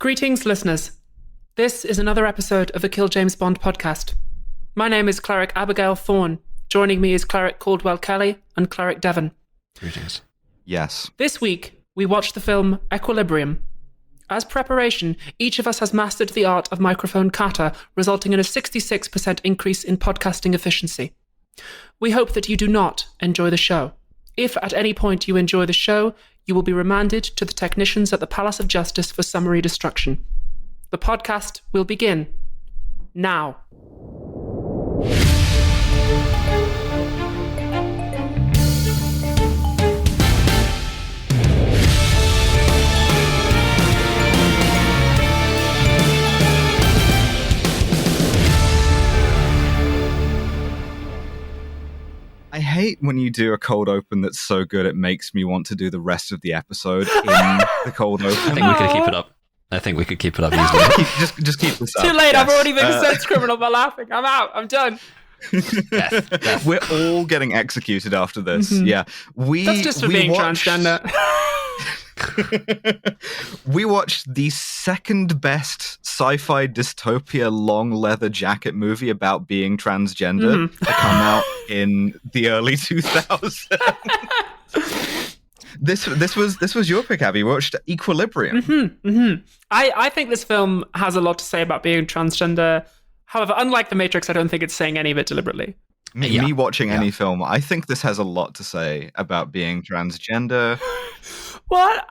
Greetings, listeners. This is another episode of the Kill James Bond podcast. My name is Cleric Abigail Thorne. Joining me is Cleric Caldwell Kelly and Cleric Devon. Greetings. Yes. This week, we watched the film Equilibrium. As preparation, each of us has mastered the art of microphone kata, resulting in a 66% increase in podcasting efficiency. We hope that you do not enjoy the show. If at any point you enjoy the show, you will be remanded to the technicians at the Palace of Justice for summary destruction. The podcast will begin now. I hate when you do a cold open that's so good it makes me want to do the rest of the episode in the cold open. I think we could keep it up. I think we could keep it up easily. just keep this up. Too late, Yes. I've already been sense criminal by laughing. I'm out, I'm done. Death. We're all getting executed after this. Mhm. Yeah. That's just for being transgender. We watched the second best sci-fi dystopia long leather jacket movie about being transgender to come out in the early 2000s. This was your pick, Abby. We watched Equilibrium. I think this film has a lot to say about being transgender. However, unlike The Matrix, I don't think it's saying any of it deliberately. Me watching any film, I think this has a lot to say about being transgender. Well,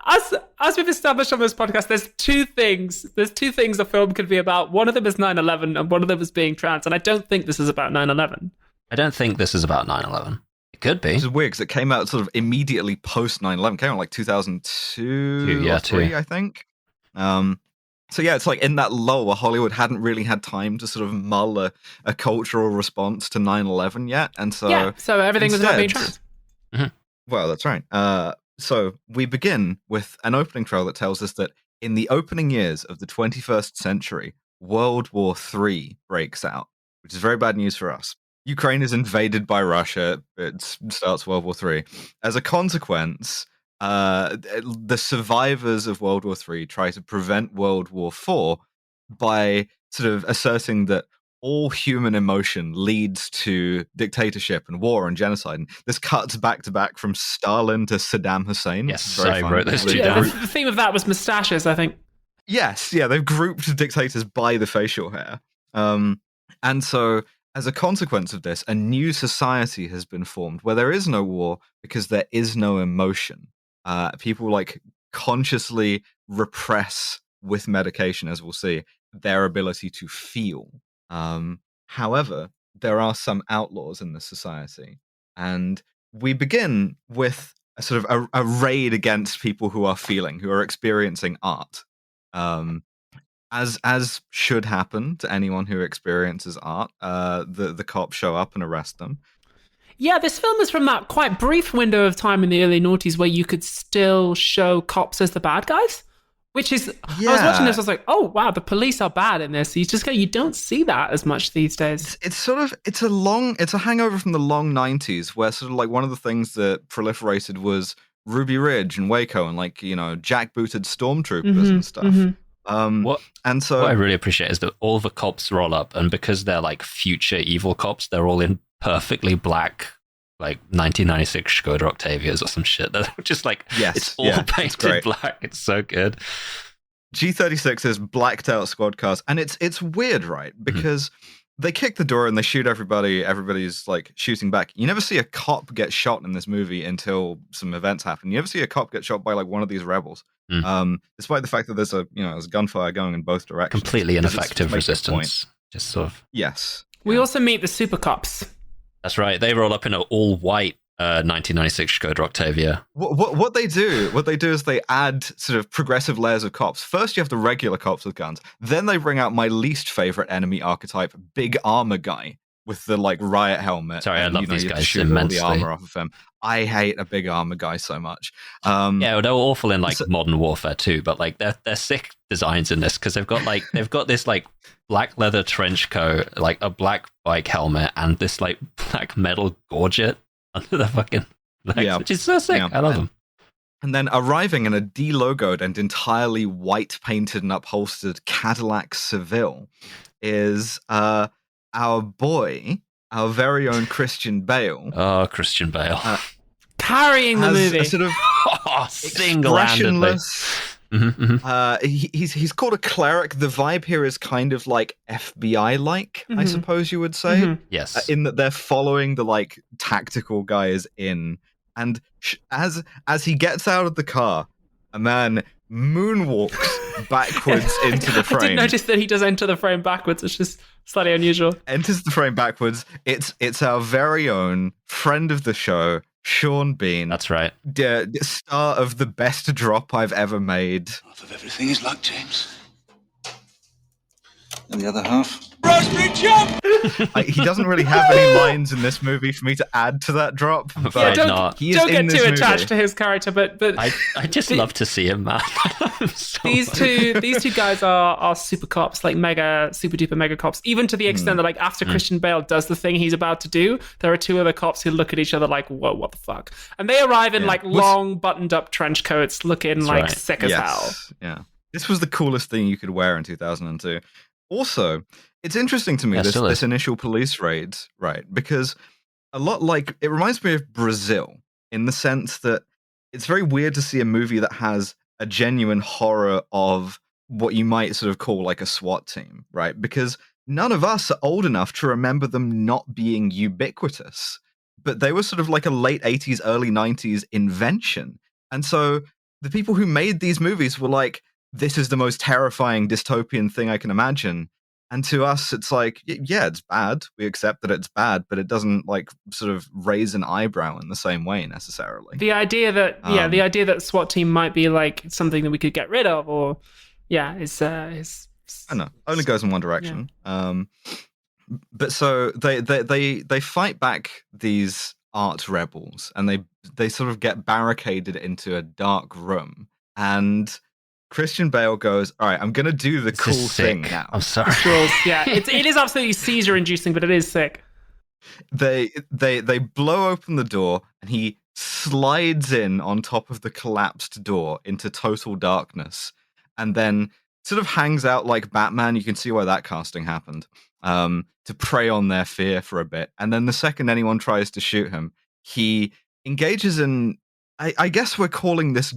as we've established on this podcast, there's two things a film could be about. One of them is 9/11 and one of them is being trans. And I don't think this is about 9/11. I don't think this is about 9/11. It could be. Which is weird because it came out sort of immediately post 9/11. It came out like 2002 or 3, I think. So yeah, it's like in that lull where Hollywood hadn't really had time to sort of mull a cultural response to 9/11 yet. And so so everything was about being trans. Well, that's right. So we begin with an opening trail that tells us that in the opening years of the 21st century, World War III breaks out, which is very bad news for us. Ukraine is invaded by Russia. It starts World War III. As a consequence, the survivors of World War III try to prevent World War IV by sort of asserting that all human emotion leads to dictatorship and war and genocide. And this cuts back to back from Stalin to Saddam Hussein. Yes, I wrote those two Yeah, down. the theme of that was moustaches, I think. Yes, yeah, they've grouped dictators by the facial hair. And so, as a consequence of this, a new society has been formed where there is no war because there is no emotion. People like consciously repress with medication, as we'll see, their ability to feel. However, there are some outlaws in this society, and we begin with a sort of a raid against people who are feeling, who are experiencing art. As should happen to anyone who experiences art, the cops show up and arrest them. Yeah, this film is from that quite brief window of time in the early noughties where you could still show cops as the bad guys. Which is, I was watching this, I was like, oh wow, the police are bad in this. You don't see that as much these days. It's a hangover from the long 90s where sort of like one of the things that proliferated was Ruby Ridge and Waco and like, you know, jackbooted stormtroopers and stuff. What I really appreciate is that all the cops roll up, and because they're like future evil cops, they're all in perfectly black, like 1996 Skoda Octavias or some shit. They're just like, it's all painted black. It's so good. G36 is blacked out squad cars, and it's weird, right? Because they kick the door and they shoot everybody. Everybody's like shooting back. You never see a cop get shot in this movie until some events happen. You never see a cop get shot by like one of these rebels. Despite the fact that there's gunfire going in both directions. Completely ineffective resistance. Just sort of. Yes. We also meet the super cops. That's right. They roll up in an all-white 1996 Skoda Octavia. What they do is they add sort of progressive layers of cops. First, you have the regular cops with guns. Then they bring out my least favorite enemy archetype, Big Armor Guy with the like riot helmet. Sorry, I love these guys shoot immensely. All the armor off of him. I hate a Big Armor Guy so much. Yeah, well, they're awful in like Modern Warfare too, but like they're sick designs in this because they've got this like black leather trench coat, like a black bike helmet, and this like black metal gorget under the fucking legs, which is so sick. Yeah. I love them. And then arriving in a de-logoed and entirely white painted and upholstered Cadillac Seville is our boy, our very own Christian Bale. Oh, Christian Bale. Carrying the movie. A sort of expressionless. He's called a cleric. The vibe here is kind of like FBI-like, I suppose you would say. Yes. In that they're following the like tactical guys in. And as he gets out of the car, a man moonwalks backwards into the frame. I did notice that he does enter the frame backwards, which is slightly unusual. Enters the frame backwards. It's our very own friend of the show, Sean Bean. That's right. Star of the best drop I've ever made. Half of everything is luck, James. And the other half? Raspberry jump! He doesn't really have any lines in this movie for me to add to that drop. But don't get too attached to his character, but I just love to see him, man. These two guys are super cops, like super duper mega cops, even to the extent that like after Christian Bale does the thing he's about to do, there are two other cops who look at each other like, whoa, what the fuck? And they arrive in like long buttoned up trench coats looking like sick as hell. Yeah. This was the coolest thing you could wear in 2002. Also, it's interesting to me, this initial police raid, right? Because a lot like, it reminds me of Brazil in the sense that it's very weird to see a movie that has a genuine horror of what you might sort of call like a SWAT team, right? Because none of us are old enough to remember them not being ubiquitous, but they were sort of like a late 80s, early 90s invention. And so the people who made these movies were like, this is the most terrifying dystopian thing I can imagine. And to us, it's like, yeah, it's bad. We accept that it's bad, but it doesn't like sort of raise an eyebrow in the same way necessarily. The idea that SWAT team might be like something that we could get rid of, or is I know, only goes in one direction. Yeah. But so they fight back these art rebels, and they sort of get barricaded into a dark room, and Christian Bale goes, all right, I'm going to do the cool thing now. I'm sorry. Yeah, it is absolutely seizure-inducing, but it is sick. They blow open the door, and he slides in on top of the collapsed door into total darkness, and then sort of hangs out like Batman. You can see why that casting happened, to prey on their fear for a bit. And then the second anyone tries to shoot him, he engages in, I guess we're calling this...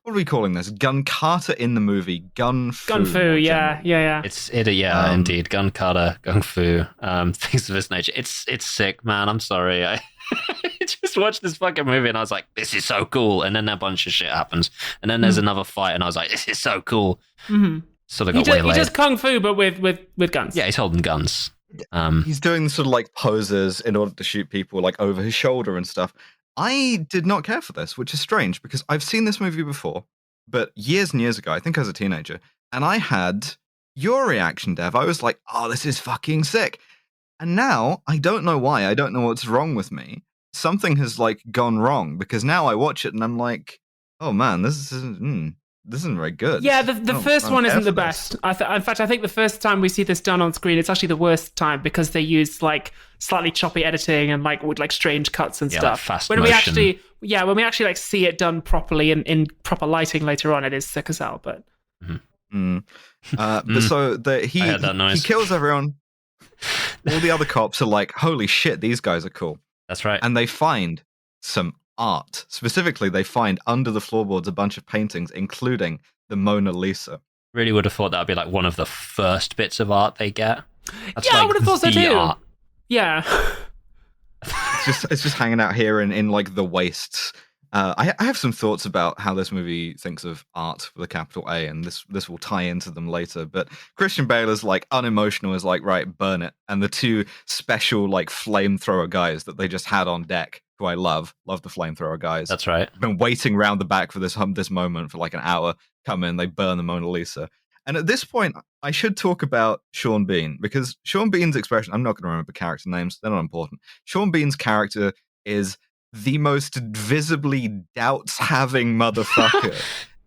What are we calling this? Gun kata in the movie. Gun fu, yeah. Indeed. Gun kata, gung fu, things of this nature. It's sick, man. I'm sorry. I just watched this fucking movie and I was like, this is so cool. And then a bunch of shit happens. And then there's another fight and I was like, this is so cool. Mm-hmm. Sort of got waylaid. He just kung fu, but with guns. Yeah, he's holding guns. He's doing sort of like poses in order to shoot people like over his shoulder and stuff. I did not care for this, which is strange because I've seen this movie before, but years and years ago, I think as a teenager, and I had your reaction, Dev. I was like, oh, this is fucking sick. And now, I don't know why, I don't know what's wrong with me. Something has like gone wrong because now I watch it and I'm like, oh man, this isn't very good. Yeah, the first one isn't the best. In fact, I think the first time we see this done on screen, it's actually the worst time because they use like slightly choppy editing and like with like strange cuts and stuff. Like fast when motion. when we actually like see it done properly in proper lighting later on, it is sick as hell. But but so he kills everyone. All the other cops are like, holy shit, these guys are cool. That's right. And they find some art. Specifically, they find under the floorboards a bunch of paintings, including the Mona Lisa. Really would have thought that would be like one of the first bits of art they get. That's I would have thought so too. Art. Yeah. it's just hanging out here in like the wastes. I have some thoughts about how this movie thinks of art with a capital A, and this will tie into them later. But Christian Bale is like unemotional, is like, right, burn it. And the two special like flamethrower guys that they just had on deck, who I love the flamethrower guys. That's right. Been waiting around the back for this moment for like an hour. Come in, they burn the Mona Lisa. And at this point, I should talk about Sean Bean, because Sean Bean's expression, I'm not going to remember character names, they're not important. Sean Bean's character is the most visibly doubts-having motherfucker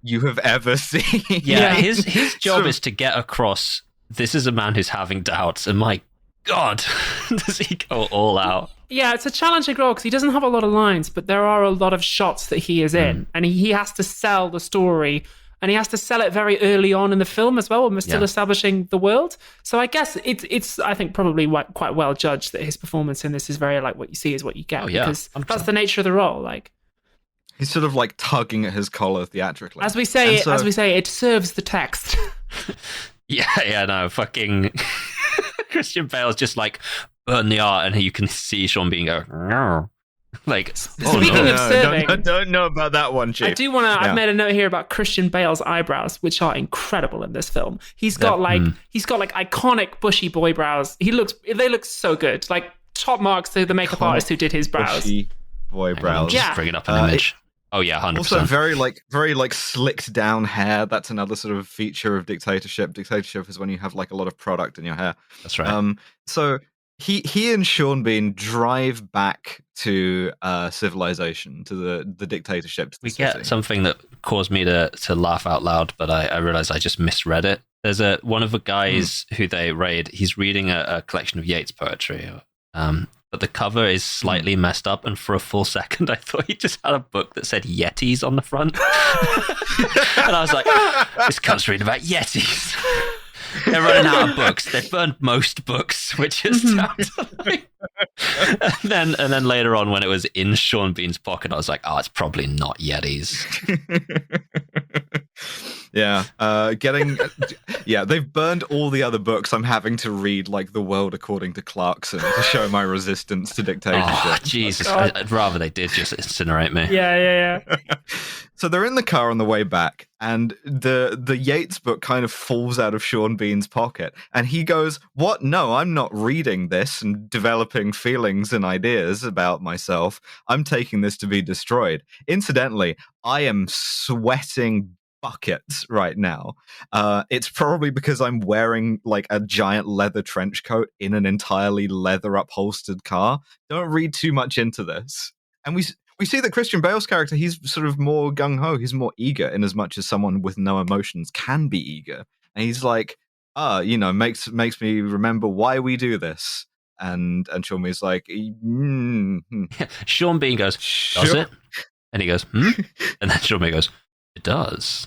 you have ever seen. Yeah, his job is to get across, this is a man who's having doubts, and my God, does he go all out? Yeah, it's a challenging role because he doesn't have a lot of lines, but there are a lot of shots that he is in, and he has to sell the story, and he has to sell it very early on in the film as well, when we're still establishing the world. So I guess it's I think probably quite well judged that his performance in this is very like what you see is what you get, because 100%. That's the nature of the role. Like he's sort of like tugging at his collar theatrically. As we say, it serves the text. No, fucking Christian Bale's just like burn the art, and you can see Sean Bean go, no. Like, speaking of serving, I don't know about that one, Chief. I do want to. I've made a note here about Christian Bale's eyebrows, which are incredible in this film. He's got iconic bushy boy brows. They look so good. Like top marks to the makeup artist who did his brows. Bushy boy brows. Just bringing up an image. 100%. Also, very slicked down hair. That's another sort of feature of dictatorship. Dictatorship is when you have like a lot of product in your hair. That's right. So he and Sean Bean drive back to civilization, to the dictatorship. To the city. Get something that caused me to laugh out loud, but I realized I just misread it. There's one of the guys who they raid. He's reading a collection of Yeats poetry. But the cover is slightly messed up, and for a full second, I thought he just had a book that said Yetis on the front. And I was like, this cunt's reading about Yetis. They're running out of books. They've burned most books, which is like... and then later on, when it was in Sean Bean's pocket, I was like, oh, it's probably not Yetis. They've burned all the other books. I'm having to read like The World According to Clarkson to show my resistance to dictatorship. Oh, Jesus. I'd rather they did just incinerate me. Yeah. So they're in the car on the way back, and the Yeats book kind of falls out of Sean Bean's pocket, and he goes, what? No, I'm not reading this and developing feelings and ideas about myself. I'm taking this to be destroyed. Incidentally, I am sweating buckets right now. It's probably because I'm wearing like a giant leather trench coat in an entirely leather upholstered car. Don't read too much into this. And we see that Christian Bale's character, he's sort of more gung-ho, he's more eager, in as much as someone with no emotions can be eager. And he's like, makes me remember why we do this. And Sean Bean's like, Sean Bean goes, does it? And he goes, And then Sean Bean goes, it does.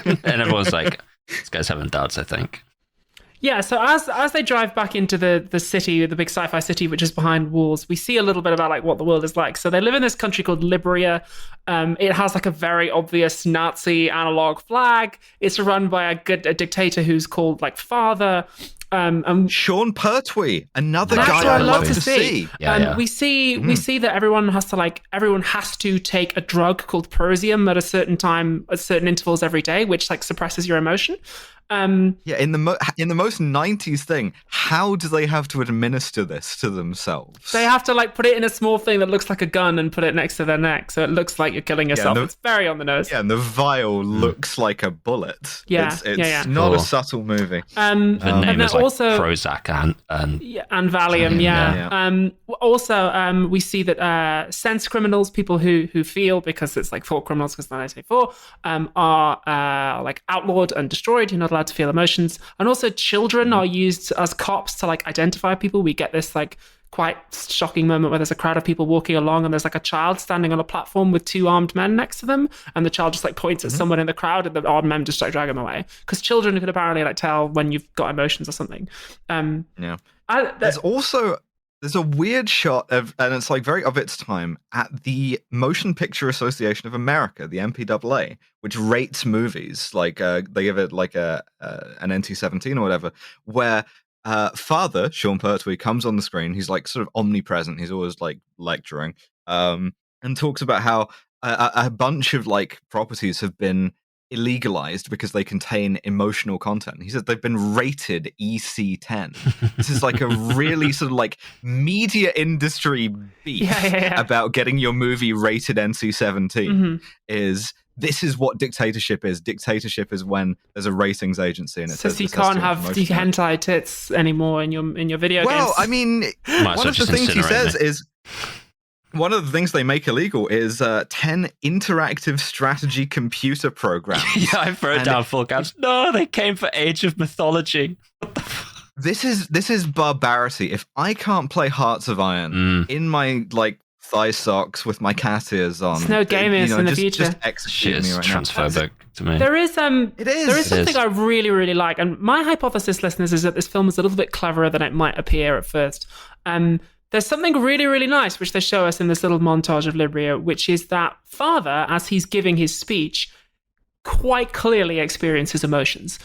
And everyone's like, this guy's having doubts, I think. Yeah, so as they drive back into the city, the big sci-fi city, which is behind walls, we see a little bit about like what the world is like. So they live in this country called Liberia. It has like a very obvious Nazi analog flag. It's run by a dictator who's called like Father. Sean Pertwee, another guy I love to see. We see that everyone has to take a drug called Persium at a certain time, at certain intervals every day, which like suppresses your emotion. In the most 90s thing, how do they have to administer this to themselves? They have to like put it in a small thing that looks like a gun and put it next to their neck, so it looks like you're killing yourself. It's very on the nose. Yeah, and the vial looks like a bullet. It's not a subtle movie. The name is like also Prozac and Valium. Also, we see that sense criminals, people who feel, because it's like thought criminals, because 1984, are like outlawed and destroyed. You're not allowed to feel emotions. And also children are used as cops to like identify people. We get this like quite shocking moment where there's a crowd of people walking along and there's like a child standing on a platform with two armed men next to them, and the child just like points at someone in the crowd and the armed men just like drag him away, because children can apparently like tell when you've got emotions or something. There's a weird shot of, and it's like very of its time, at the Motion Picture Association of America, the MPAA, which rates movies. Like they give it like an NC-17 or whatever, where Father Sean Pertwee comes on the screen. He's like sort of omnipresent. He's always like lecturing, and talks about how a bunch of like properties have been illegalized because they contain emotional content. He said they've been rated EC10. This is like a really sort of like media industry beef about getting your movie rated NC-17. This is what dictatorship is. Dictatorship is when there's a ratings agency and it says you can't have hentai tits anymore in your video games. Well, I mean, one of the things he says is, one of the things they make illegal is 10 interactive strategy computer programs. I wrote down full caps. No, they came for Age of Mythology. What the fuck? This is barbarity. If I can't play Hearts of Iron in my thigh socks with my cat ears on, it's no gamers in the future. Just execute me right transphobic to me. There is It is. There is something I really, really like, and my hypothesis, listeners, is that this film is a little bit cleverer than it might appear at first. There's something really, really nice which they show us in this little montage of Libria, which is that father, as he's giving his speech, quite clearly experiences emotions.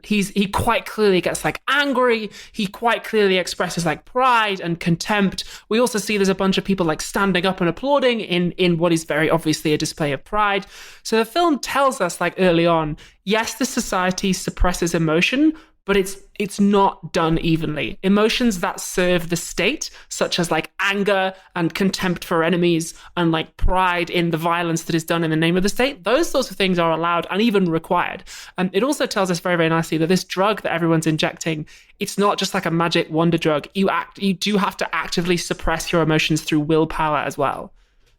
He quite clearly gets angry. He quite clearly expresses pride and contempt. We also see there's a bunch of people standing up and applauding in what is very obviously a display of pride. So the film tells us early on, yes, the society suppresses emotion, but it's not done evenly. Emotions that serve the state, such as anger and contempt for enemies and pride in the violence that is done in the name of the state, those sorts of things are allowed and even required. And it also tells us very, very nicely that this drug that everyone's injecting, it's not just a magic wonder drug. You do have to actively suppress your emotions through willpower as well.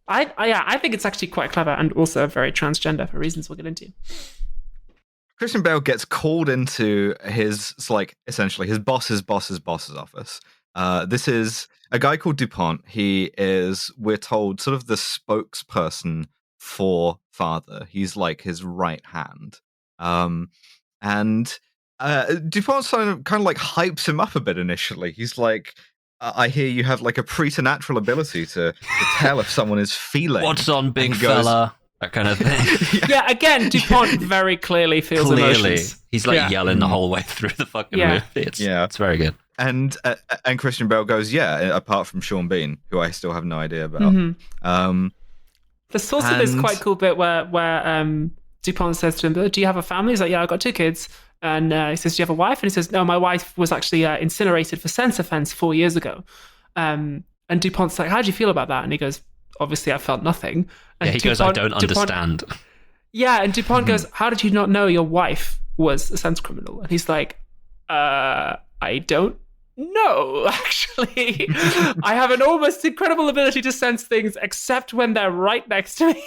I think it's actually quite clever and also very transgender for reasons we'll get into. Christian Bale gets called into his essentially his boss's office. This is a guy called Dupont. He is, we're told, sort of the spokesperson for father. He's his right hand. And Dupont kind of hypes him up a bit initially. He's I hear you have a preternatural ability to tell if someone is feeling. What's on, big fella? That kind of thing. Yeah, again, Dupont very clearly feels emotions. He's yelling the whole way through the fucking movie. It's very good. And Christian Bale goes, apart from Sean Bean, who I still have no idea about. Mm-hmm. There's also this quite cool bit where Dupont says to him, do you have a family? He's like, yeah, I've got 2 kids. And he says, do you have a wife? And he says, no, my wife was actually incinerated for sense offense 4 years ago. And Dupont's like, how do you feel about that? And he goes, obviously I felt nothing. And he goes, I don't understand. Yeah, and Dupont goes, how did you not know your wife was a sense criminal? And he's like, I don't know, actually. I have an almost incredible ability to sense things, except when they're right next to me.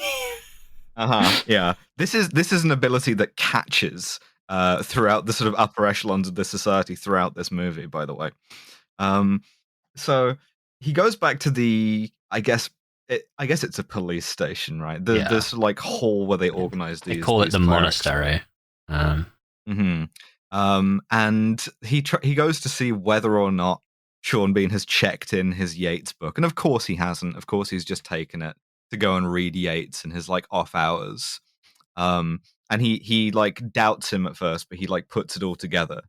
Yeah. This is an ability that catches throughout the sort of upper echelons of the society throughout this movie, by the way. So he goes back to the, I guess it's a police station, right? This hall where they organize these. They call it the clerics. monastery. And he goes to see whether or not Sean Bean has checked in his Yeats book, and of course he hasn't. Of course he's just taken it to go and read Yeats in his off hours. And he doubts him at first, but he puts it all together.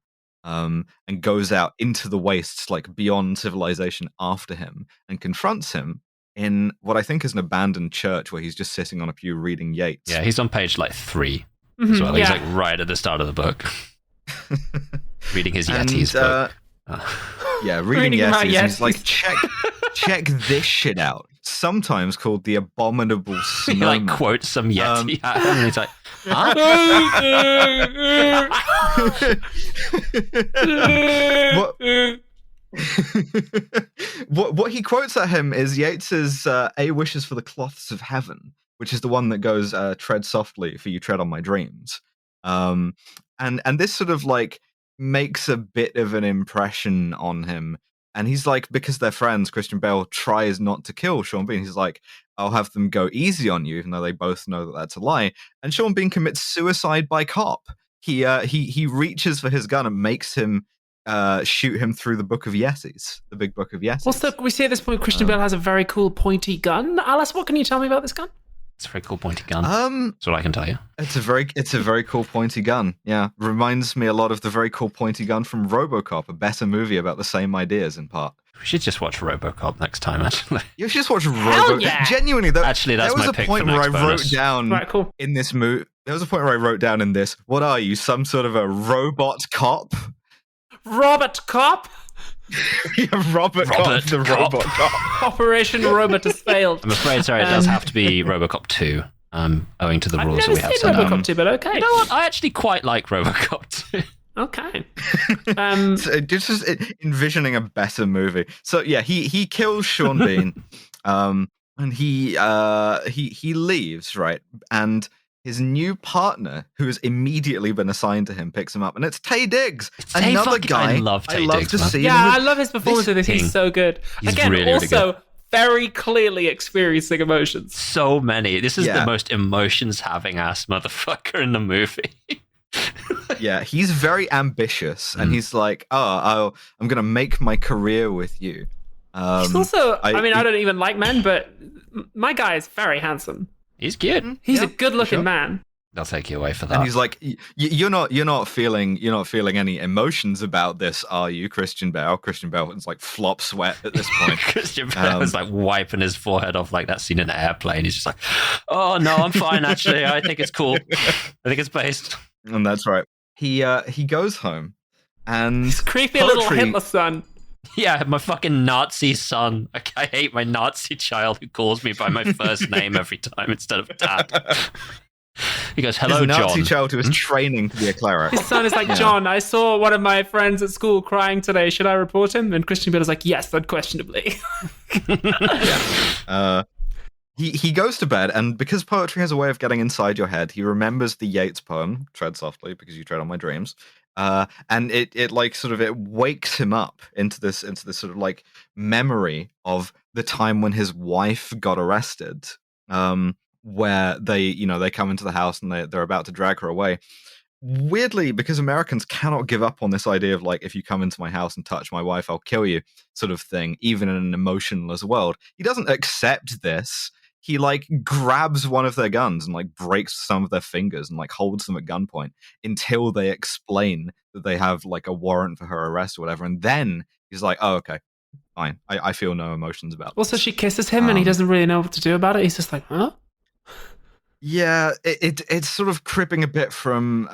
And goes out into the wastes beyond civilization after him and confronts him in what I think is an abandoned church where he's just sitting on a pew reading Yeats. Yeah, he's on page 3 as well. He's right at the start of the book. Reading his Yetis book. Reading Yetis. He's check this shit out. Sometimes called the Abominable Snowman. He quotes some Yeti and he's like, huh? What he quotes at him is Yeats's A wishes for the cloths of heaven, which is the one that goes tread softly for you tread on my dreams. And this sort of makes a bit of an impression on him. And he's because they're friends, Christian Bale tries not to kill Sean Bean. He's like, I'll have them go easy on you, even though they both know that that's a lie. And Sean Bean commits suicide by cop. He reaches for his gun and makes him shoot him through the Book of Yetis, the big Book of Yetis. Also, we see at this point Christian Bale has a very cool pointy gun. Alice, what can you tell me about this gun? It's a very cool pointy gun. That's what I can tell you. It's a very cool pointy gun. Yeah, reminds me a lot of the very cool pointy gun from RoboCop, a better movie about the same ideas in part. We should just watch RoboCop next time. Actually, you should just watch RoboCop. Yeah. Genuinely, though, actually, that's there was my a point where I wrote down in this movie. There was a point where I wrote down in this. What are you? Some sort of a robot cop? Robot cop? Yeah, Robot Cop, the Cop. Robot Cop. Operation Robot has failed. I'm afraid, sorry, it does have to be RoboCop 2, owing to the rules that we have. I've never seen RoboCop 2, but okay. You know what? I actually quite like RoboCop 2. Okay. So just envisioning a better movie. So yeah, he kills Sean Bean, and he leaves, right? And his new partner, who has immediately been assigned to him, picks him up, and it's Taye Diggs, Taye another guy I love Taye Diggs, to man. see. Yeah, I love his performance in this. He's so good. He's Again, really, really also good. very clearly experiencing emotions. So many. This is the most emotions-having ass motherfucker in the movie. Yeah, he's very ambitious, and he's like, I'm going to make my career with you. He's also, I don't even like men, but my guy is very handsome. He's cute. He's a good-looking man. I'll take you away for that. And he's like, you're not feeling any emotions about this, are you, Christian Bale? Christian Bale is like flop sweat at this point. Christian Bale is like wiping his forehead off like that scene in an airplane. He's just like, oh no, I'm fine actually. I think it's cool. I think it's based. And that's right. He goes home, and his creepy little Hitler son. Yeah, my fucking Nazi son. I hate my Nazi child who calls me by my first name every time instead of dad. He goes, hello, John. His Nazi John. child who is training to be a cleric. His son is like, John, I saw one of my friends at school crying today. Should I report him? And Christian Bale is like, yes, unquestionably. He goes to bed, and because poetry has a way of getting inside your head, he remembers the Yeats poem, Tread Softly, because you tread on my dreams. And it like sort of it wakes him up into this sort of like memory of the time when his wife got arrested, where they come into the house and they're about to drag her away. Weirdly, because Americans cannot give up on this idea of like, if you come into my house and touch my wife, I'll kill you, sort of thing, even in an emotionless world. He doesn't accept this. He like grabs one of their guns and like breaks some of their fingers and like holds them at gunpoint until they explain that they have like a warrant for her arrest or whatever. And then he's like, oh, okay, fine. I feel no emotions about Also, she kisses him and he doesn't really know what to do about it. He's just like, huh? Yeah, it's sort of cribbing a bit from,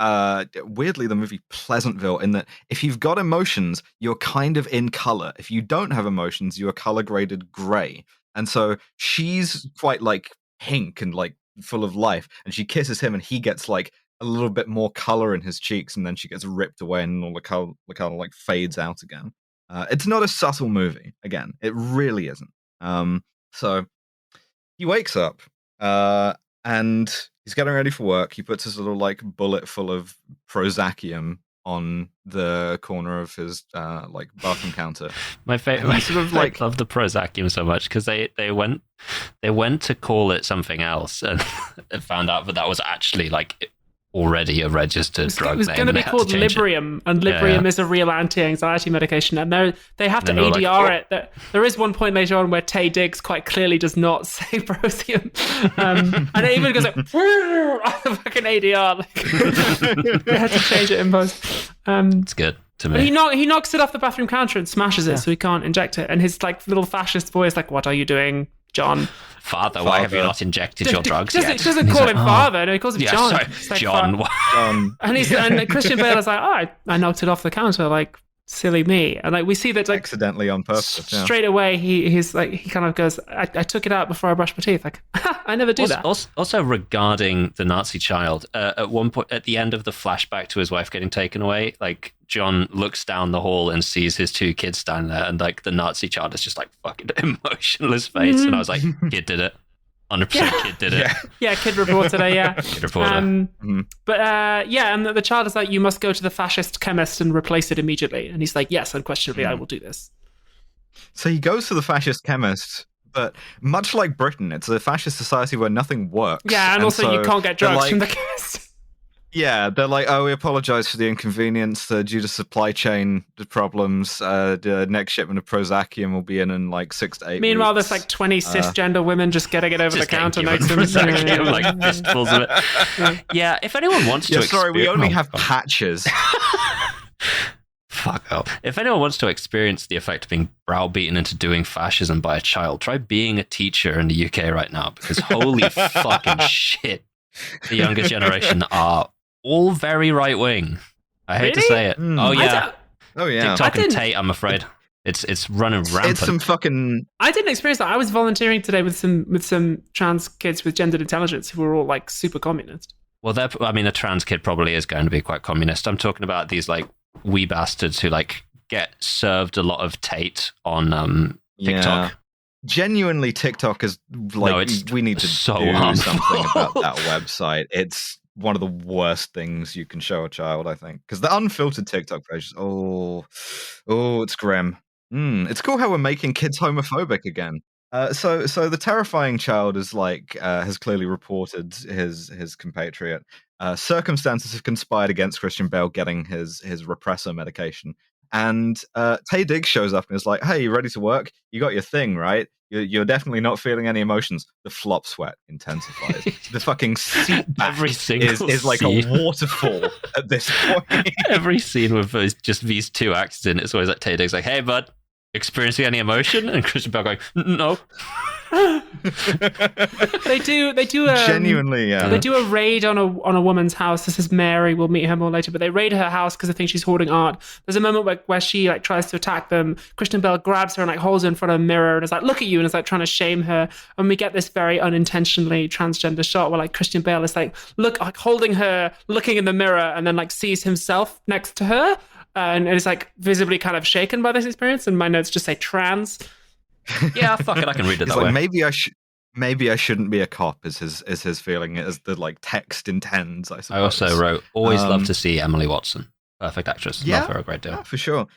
weirdly, the movie Pleasantville, in that if you've got emotions, you're kind of in color. If you don't have emotions, you are color graded gray. And so she's quite like pink and like full of life, and she kisses him and he gets like a little bit more color in his cheeks, and then she gets ripped away and all the color like fades out again. It's not a subtle movie, again. It really isn't. So he wakes up, and he's getting ready for work. He puts his little like bullet full of Prozacium on the corner of his like bathroom counter. My favorite, sort of like, I love the Prozacium so much because they went to call it something else and found out that was actually like already a registered drug name. It was going to be called Librium, and Librium is a real anti-anxiety medication, and they have to ADR it. There is one point later on where Taye Diggs quite clearly does not say Prosium, and it even goes like fucking ADR. Like, they had to change it in post. It's good to me. But he knocks it off the bathroom counter and smashes it, so he can't inject it. And his like little fascist boy is like, "What are you doing, John? Father, why have you not injected your drugs yet?" He doesn't call him father, no, he calls him John. Sorry, like, John. And Christian Bale is like, oh, I knocked it off the counter, like, silly me. And like we see that like accidentally on purpose. Straight away he's like, he kind of goes, I took it out before I brushed my teeth. Like, I never do that. Also regarding the Nazi child, at one point at the end of the flashback to his wife getting taken away, like John looks down the hall and sees his two kids standing there, and like the Nazi child is just like fucking emotionless face. And I was like, kid did it. 100% kid did it. Yeah, kid reported it, yeah. Kid reporter. But and the child is like, you must go to the fascist chemist and replace it immediately. And he's like, yes, unquestionably, I will do this. So he goes to the fascist chemist, but much like Britain, it's a fascist society where nothing works. Yeah, and also so you can't get drugs from the chemist. Yeah, they're like, oh, we apologize for the inconvenience due to supply chain problems. The next shipment of Prozacium will be in like 6 to 8 Meanwhile, weeks. there's like 20 cisgender women just getting it over the counter next to them. Like fistfuls of it. Yeah, if anyone wants to sorry, we only have patches. Fuck up. If anyone wants to experience the effect of being browbeaten into doing fascism by a child, try being a teacher in the UK right now, because holy fucking shit, the younger generation are all very right wing. I hate to say it. Oh yeah. TikTok and Tate, I'm afraid. It's running rampant. It's some fucking. I didn't experience that. I was volunteering today with some trans kids with gendered intelligence who were all like super communist. Well, a trans kid probably is going to be quite communist. I'm talking about these like wee bastards who like get served a lot of Tate on TikTok. genuinely, TikTok is like, we need to do something about that website. It's one of the worst things you can show a child, I think, because the unfiltered TikTok pages, it's grim. It's cool how we're making kids homophobic again. So the terrifying child is has clearly reported his compatriot. Circumstances have conspired against Christian Bale getting his repressor medication. And Taye Diggs shows up and is like, "Hey, you ready to work? You got your thing, right? You're definitely not feeling any emotions." The flop sweat intensifies. The fucking seat back is like a waterfall at this point. Every scene with just these two actors in, it's always like Taye Diggs like, "Hey, bud, experiencing any emotion?" And Christian Bale going, "No." They do genuinely, yeah. They do a raid on a woman's house. This is Mary. We'll meet her more later, but they raid her house because they think she's hoarding art. There's a moment where she tries to attack them. Christian Bale grabs her and holds her in front of a mirror and is like, "Look at you," and is trying to shame her. And we get this very unintentionally transgender shot where Christian Bale is holding her, looking in the mirror, and then sees himself next to her, and is visibly kind of shaken by this experience. And my notes just say trans. Yeah, fuck it, I can read it that way. Maybe I shouldn't be a cop. Is his feeling as the text intends? I suppose. I also wrote, always love to see Emily Watson, perfect actress. Yeah, love her a great deal. Yeah, for sure.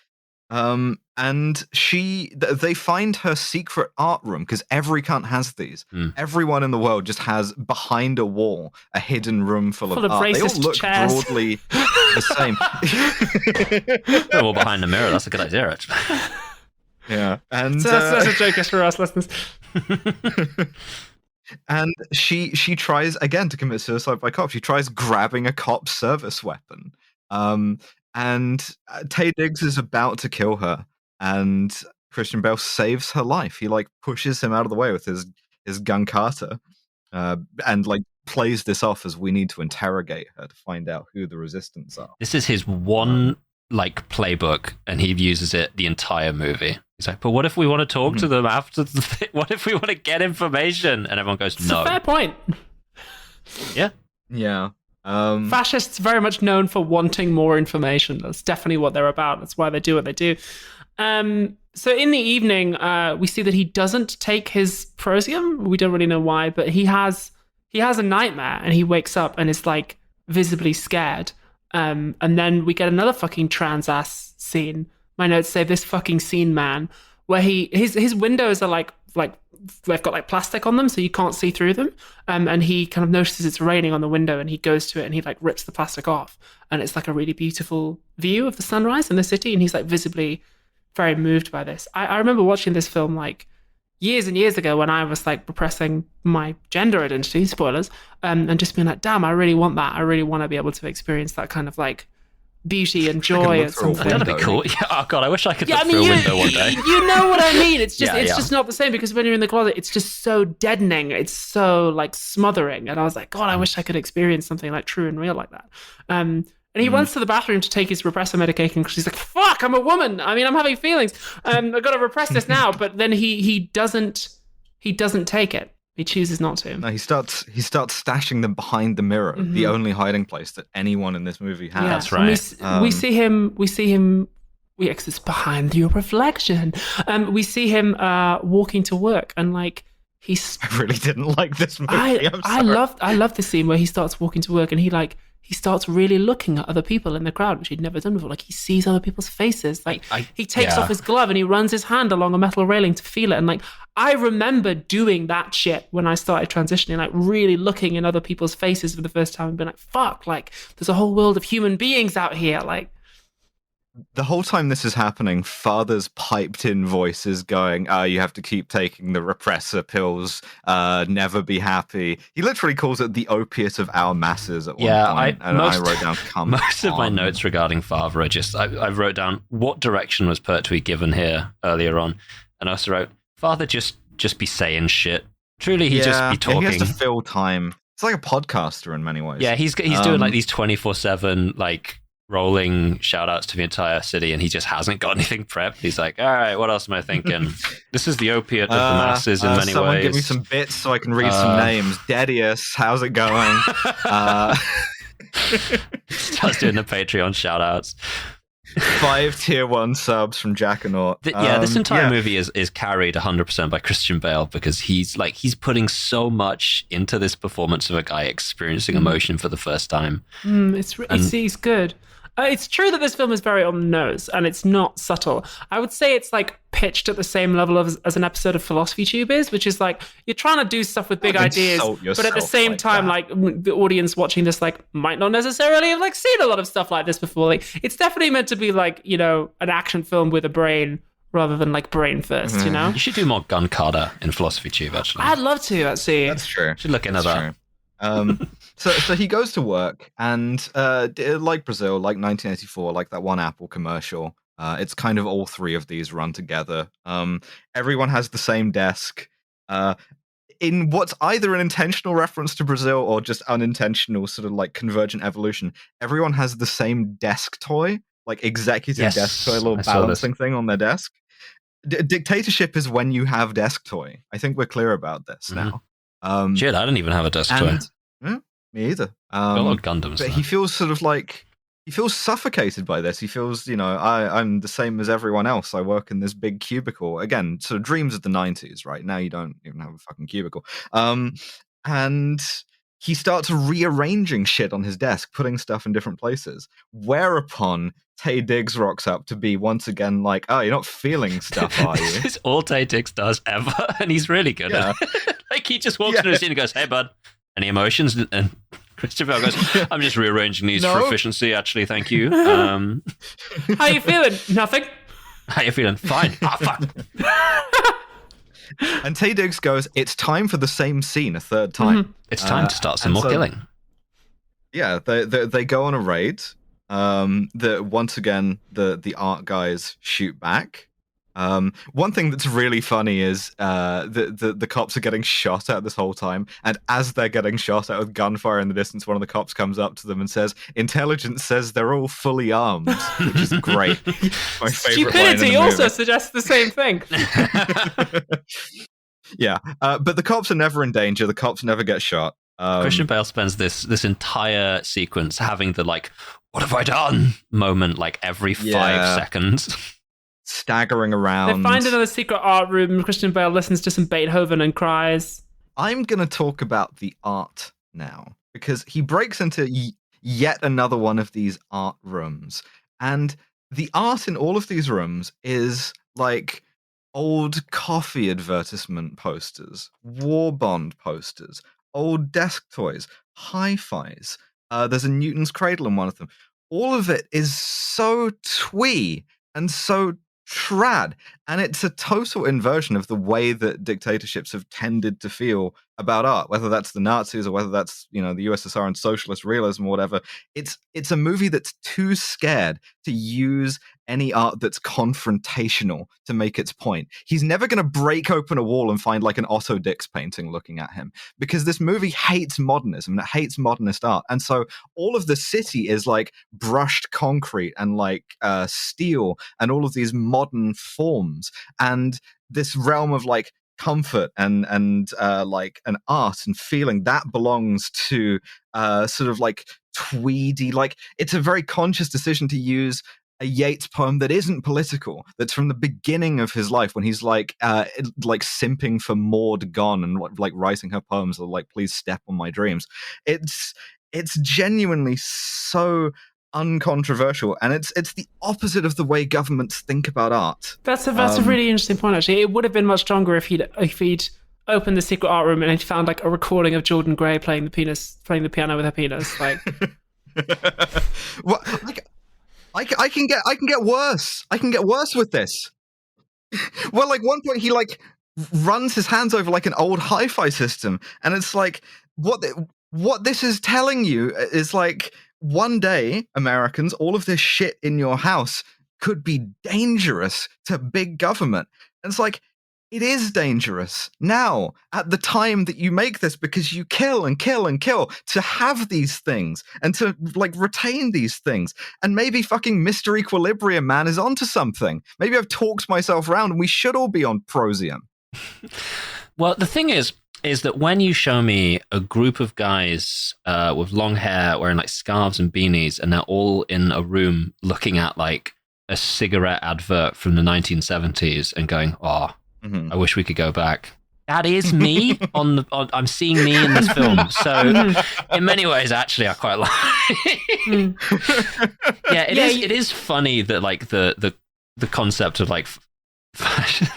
And they find her secret art room because every cunt has these. Everyone in the world just has behind a wall a hidden room full of art. They all look chairs. Broadly the same. They're all behind the mirror. That's a good idea, actually. Yeah, and so that's a joke for us listeners. And she tries again to commit suicide by cop. She tries grabbing a cop's service weapon. And Taye Diggs is about to kill her, and Christian Bale saves her life. He pushes him out of the way with his gun carter, and plays this off as we need to interrogate her to find out who the resistance are. This is his one playbook, and he uses it the entire movie. He's like, "But what if we want to talk to them after what if we want to get information?" And everyone goes, "No." It's a fair point. Yeah. Fascists very much known for wanting more information. That's definitely what they're about. That's why they do what they do. So in the evening, we see that he doesn't take his Prosium. We don't really know why, but he has a nightmare, and he wakes up and is visibly scared. And then we get another fucking trans ass scene. My notes say this fucking scene, man, where his windows are they've got plastic on them, so you can't see through them. And he kind of notices it's raining on the window, and he goes to it and he rips the plastic off, and it's a really beautiful view of the sunrise in the city, and he's visibly very moved by this. I remember watching this film years and years ago when I was repressing my gender identity, spoilers, and just being damn, I really want that. I really want to be able to experience that kind of beauty and joy at some point. That'd be cool. Yeah, oh god, I wish I could look through a window one day. You know what I mean? It's just just not the same, because when you're in the closet, it's just so deadening. It's so smothering. And I was God, I wish I could experience something true and real like that. And he runs to the bathroom to take his repressor medication because he's fuck, I'm a woman. I mean, I'm having feelings. I've got to repress this now. But then he doesn't take it. He chooses not to. No, he starts stashing them behind the mirror, the only hiding place that anyone in this movie has. Yeah, that's right. We see him. We exist behind your reflection. We see him walking to work, and he's. I really didn't like this movie. I love the scene where he starts walking to work, and he starts really looking at other people in the crowd, which he'd never done before. He sees other people's faces. He takes off his glove and he runs his hand along a metal railing to feel it. And I remember doing that shit when I started transitioning, really looking in other people's faces for the first time and being fuck, there's a whole world of human beings out here. The whole time this is happening, Father's piped in voices going, you have to keep taking the repressor pills, never be happy. He literally calls it the opiate of our masses at one point. I wrote down, most of my notes regarding Father are just, I wrote down, what direction was Pertwee given here earlier on? And I also wrote, Father just be saying shit. Truly, he just be talking. He has to fill time. It's like a podcaster in many ways. Yeah, he's doing these 24/7, rolling shout outs to the entire city, and he just hasn't got anything prepped. He's all right, what else am I thinking? This is the opiate of the masses in many ways. Someone give me some bits so I can read some names. Dedius, how's it going? Starts doing the Patreon shout outs. 5 tier 1 subs from Jackernaut. This entire movie is carried 100% by Christian Bale, because he's putting so much into this performance of a guy experiencing emotion for the first time. He's good. It's true that this film is very on the nose, and it's not subtle. I would say it's like pitched at the same level as an episode of Philosophy Tube is, which is like you're trying to do stuff with big ideas, but at the same time, like the audience watching this like might not necessarily have like seen a lot of stuff like this before. Like it's definitely meant to be like, you know, an action film with a brain rather than like brain first. You know, you should do more gun carder in Philosophy Tube. Actually, I'd love to. Actually, that's true. Should look into that. So he goes to work, and like Brazil, like 1984, like that one Apple commercial, it's kind of all three of these run together. Everyone has the same desk. In what's either an intentional reference to Brazil or just unintentional sort of like convergent evolution, everyone has the same desk toy, like executive desk toy, little balancing thing on their desk. Dictatorship is when you have desk toy. I think we're clear about this now. Shit, I didn't even have a desk toy. Me either. Got a lot of Gundams. But he feels sort of like he feels suffocated by this. He feels, you know, I'm the same as everyone else. I work in this big cubicle. Again, sort of dreams of the 90s, right? Now you don't even have a fucking cubicle. And he starts rearranging shit on his desk, putting stuff in different places. Whereupon Taye Diggs rocks up to be once again like, oh, you're not feeling stuff, are you? This is all Taye Diggs does ever, and he's really good at it. Like he just walks into the scene and goes, hey, bud. Any emotions? And Christopher goes, I'm just rearranging these for efficiency, actually, thank you. How you feeling? Nothing. How you feeling? Fine. Fuck. And Taye Diggs goes, it's time for the same scene a third time. It's time to start some more killing. Yeah, they go on a raid. Once again, the art guys shoot back. One thing that's really funny is the cops are getting shot at this whole time, and as they're getting shot at with gunfire in the distance, one of the cops comes up to them and says, "Intelligence says they're all fully armed," which is great. My favorite line in the movie. Also suggests the same thing. Yeah, but the cops are never in danger. The cops never get shot. Christian Bale spends this entire sequence having the like, "What have I done?" moment like every 5 seconds. Staggering around. They find another secret art room. Christian Bale listens to some Beethoven and cries. I'm going to talk about the art now, because he breaks into yet another one of these art rooms. And the art in all of these rooms is like old coffee advertisement posters, war bond posters, old desk toys, hi-fis. There's a Newton's Cradle in one of them. All of it is so twee and so trad, and it's a total inversion of the way that dictatorships have tended to feel about art, whether that's the Nazis or whether that's, you know, the USSR and socialist realism or whatever. It's a movie that's too scared to use any art that's confrontational to make its point. He's never going to break open a wall and find like an Otto Dix painting looking at him, because this movie hates modernism and it hates modernist art. And so all of the city is like brushed concrete and like steel and all of these modern forms, and this realm of like comfort and like an art and feeling that belongs to sort of like tweedy, like it's a very conscious decision to use a Yeats poem that isn't political, that's from the beginning of his life when he's like simping for Maud Gonne and like writing her poems or like please step on my dreams. It's genuinely so uncontroversial, and it's the opposite of the way governments think about art. That's a really interesting point, actually. It would have been much stronger if he'd opened the secret art room and he'd found like a recording of Jordan Gray playing the piano with her penis. Like, well, I can get worse. I can get worse with this. Well, like one point he like runs his hands over like an old hi-fi system, and it's like what this is telling you is like, one day, Americans, all of this shit in your house could be dangerous to big government. And it's like, it is dangerous now, at the time that you make this, because you kill and kill and kill to have these things and to like retain these things. And maybe fucking Mr. Equilibrium Man is onto something. Maybe I've talked myself around and we should all be on Prosium. Well, the thing is that when you show me a group of guys with long hair wearing like scarves and beanies, and they're all in a room looking at like a cigarette advert from the 1970s and going, I wish we could go back. That is me I'm seeing me in this film. So in many ways, actually, I quite like it is funny that like the concept of like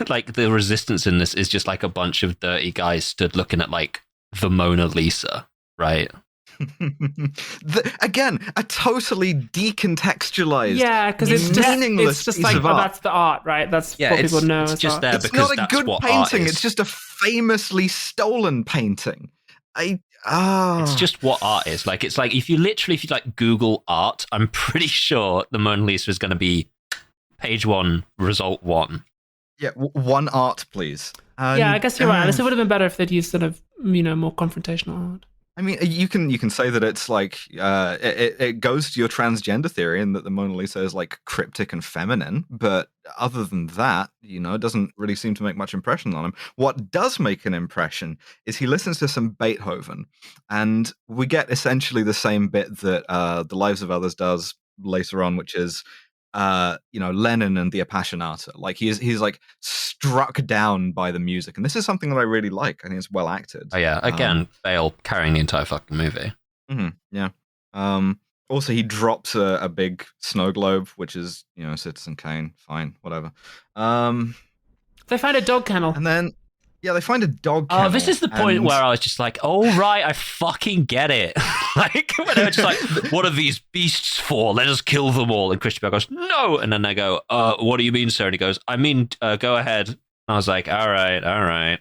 like the resistance in this is just like a bunch of dirty guys stood looking at like the Mona Lisa, right? Again, a totally decontextualized, because it's just like that's the art, right? That's what people know. It's just there it's because not a that's good what painting. art is. It's just a famously stolen painting. It's just what art is. Like it's like if you like Google art, I'm pretty sure the Mona Lisa is going to be page 1, result 1. Yeah, one art, please. I guess you're right. It would have been better if they'd used sort of more confrontational art. I mean, you can say that it's like it goes to your transgender theory and that the Mona Lisa is like cryptic and feminine, but other than that, it doesn't really seem to make much impression on him. What does make an impression is he listens to some Beethoven, and we get essentially the same bit that The Lives of Others does later on, which is Lennon and the Appassionata. Like he's like struck down by the music, and this is something that I really like. I think it's well acted. Oh yeah, again, Bale carrying the entire fucking movie. Yeah. Also, he drops a big snow globe, which is Citizen Kane. Fine, whatever. They find a dog kennel, and then they find a dog kennel. Oh, this is the point where I was just like, oh, right, I fucking get it. Like, when they were just like, what are these beasts for? Let us kill them all. And Christian Bale goes, no. And then they go, what do you mean, sir? And he goes, I mean, go ahead. And I was like, all right.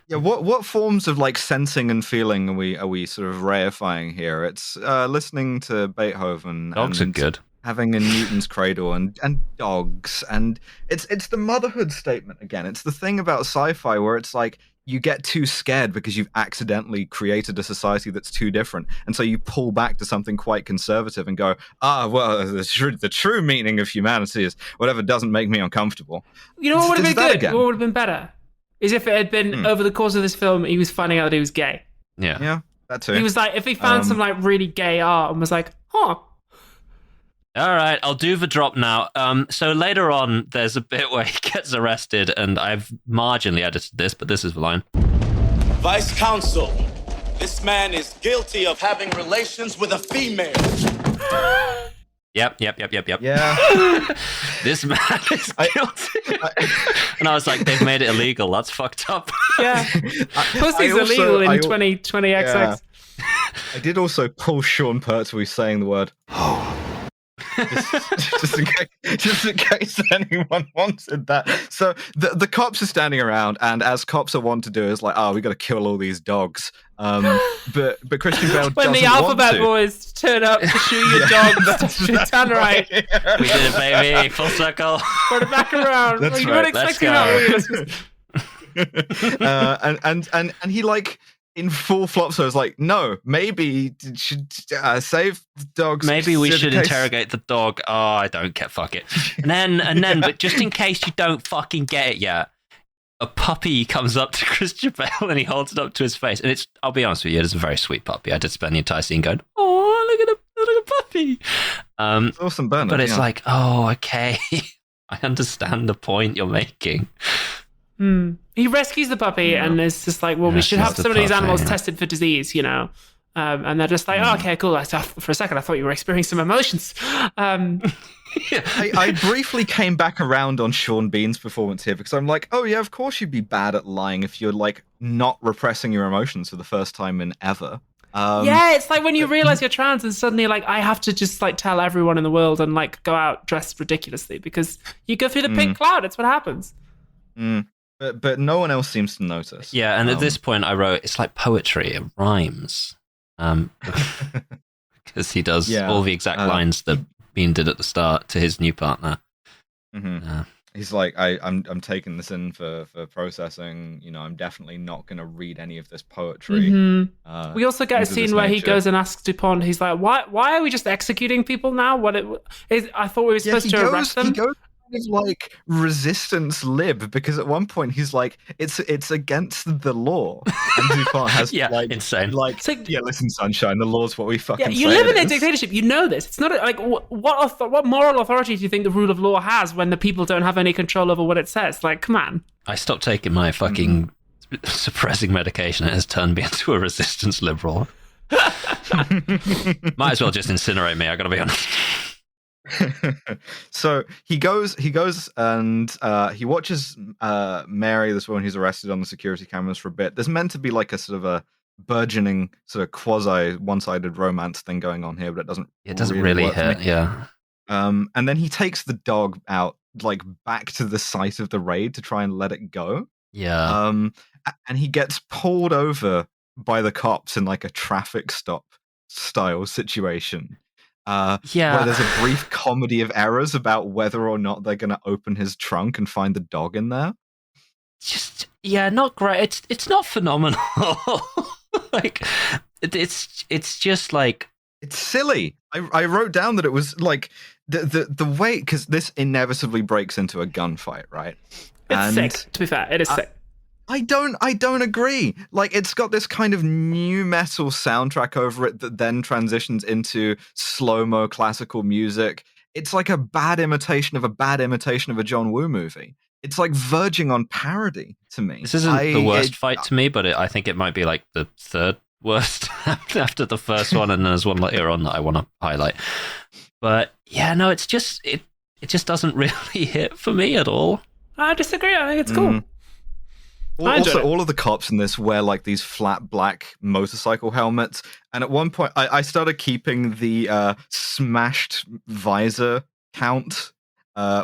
Yeah, what forms of like sensing and feeling are we sort of reifying here? It's listening to Beethoven. Dogs are good. Having a Newton's cradle and dogs, and it's the motherhood statement again. It's the thing about sci-fi where it's like you get too scared because you've accidentally created a society that's too different, and so you pull back to something quite conservative and go, well, the true meaning of humanity is whatever doesn't make me uncomfortable. What would have been good? What would have been better is if it had been over the course of this film he was finding out that he was gay. Yeah, that too. He was like, if he found some like really gay art and was like, all right, I'll do the drop now. So later on, there's a bit where he gets arrested, and I've marginally edited this, but this is the line. Vice Counsel, this man is guilty of having relations with a female. Yep. Yeah. This man is guilty. And I was like, they've made it illegal. That's fucked up. Yeah. Pussy's illegal in 2020 XX. I did also pull Sean Pertwee saying the word just in case anyone wanted that. So the cops are standing around, and as cops are wont to do, is like, we got to kill all these dogs. But Christian Bale when the alphabet boys turn up to shoot your dogs, turn right. We did it, baby. Full circle. Put it back around. That's you right. weren't expecting that. And he like in full flop, so it's like, no, maybe should save the dogs. Maybe we should interrogate the dog. Oh, I don't get, fuck it. And then, but just in case you don't fucking get it yet, a puppy comes up to Christian Bale and he holds it up to his face. And I'll be honest with you, it's a very sweet puppy. I did spend the entire scene going, oh, look at a puppy. It's awesome, Bernard. But it's like, oh, okay. I understand the point you're making. He rescues the puppy and is just like, well, we should have some of these animals tested for disease, and they're just like, oh, okay, cool. For a second, I thought you were experiencing some emotions. I briefly came back around on Sean Bean's performance here because I'm like, oh yeah, of course you'd be bad at lying if you're like not repressing your emotions for the first time in ever. It's like when you realize you're trans and suddenly like I have to just like tell everyone in the world and like go out dressed ridiculously because you go through the pink cloud. It's what happens. But no one else seems to notice. Yeah, and at this point I wrote, it's like poetry, it rhymes. Because he does all the exact lines that Bean did at the start to his new partner. He's like, I'm taking this in for processing. I'm definitely not going to read any of this poetry. We also get a scene where he goes and asks Dupont. He's like, why are we just executing people now? I thought we were supposed to arrest them. of like resistance lib, because at one point he's like, it's against the law, and Dupont has insane. Like, listen, sunshine, the law's what we fucking say. You live in a dictatorship. You know this. It's not like what moral authority do you think the rule of law has when the people don't have any control over what it says? Like, come on. I stopped taking my fucking suppressing medication. It has turned me into a resistance liberal. Might as well just incinerate me. I gotta be honest. So he goes and he watches Mary, this woman who's arrested, on the security cameras for a bit. There's meant to be like a sort of a burgeoning sort of quasi one-sided romance thing going on here, but it doesn't really hit. Yeah. And then he takes the dog out, like, back to the site of the raid to try and let it go. Yeah. And he gets pulled over by the cops in like a traffic stop style situation. Where there's a brief comedy of errors about whether or not they're going to open his trunk and find the dog in there. Not great. It's not phenomenal. Like, it's just like, it's silly. I wrote down that it was like the way, because this inevitably breaks into a gunfight, right? It's sick. To be fair, it is sick. I don't agree. Like, it's got this kind of new metal soundtrack over it that then transitions into slow-mo classical music. It's like a bad imitation of a John Woo movie. It's like verging on parody to me. This isn't the worst fight to me, but I think it might be like the third worst after the first one, and then there's one later on that I want to highlight. But yeah, no, it just doesn't really hit for me at all. I disagree. I think it's cool. Also, all of the cops in this wear like these flat black motorcycle helmets, and at one point I started keeping the smashed visor count,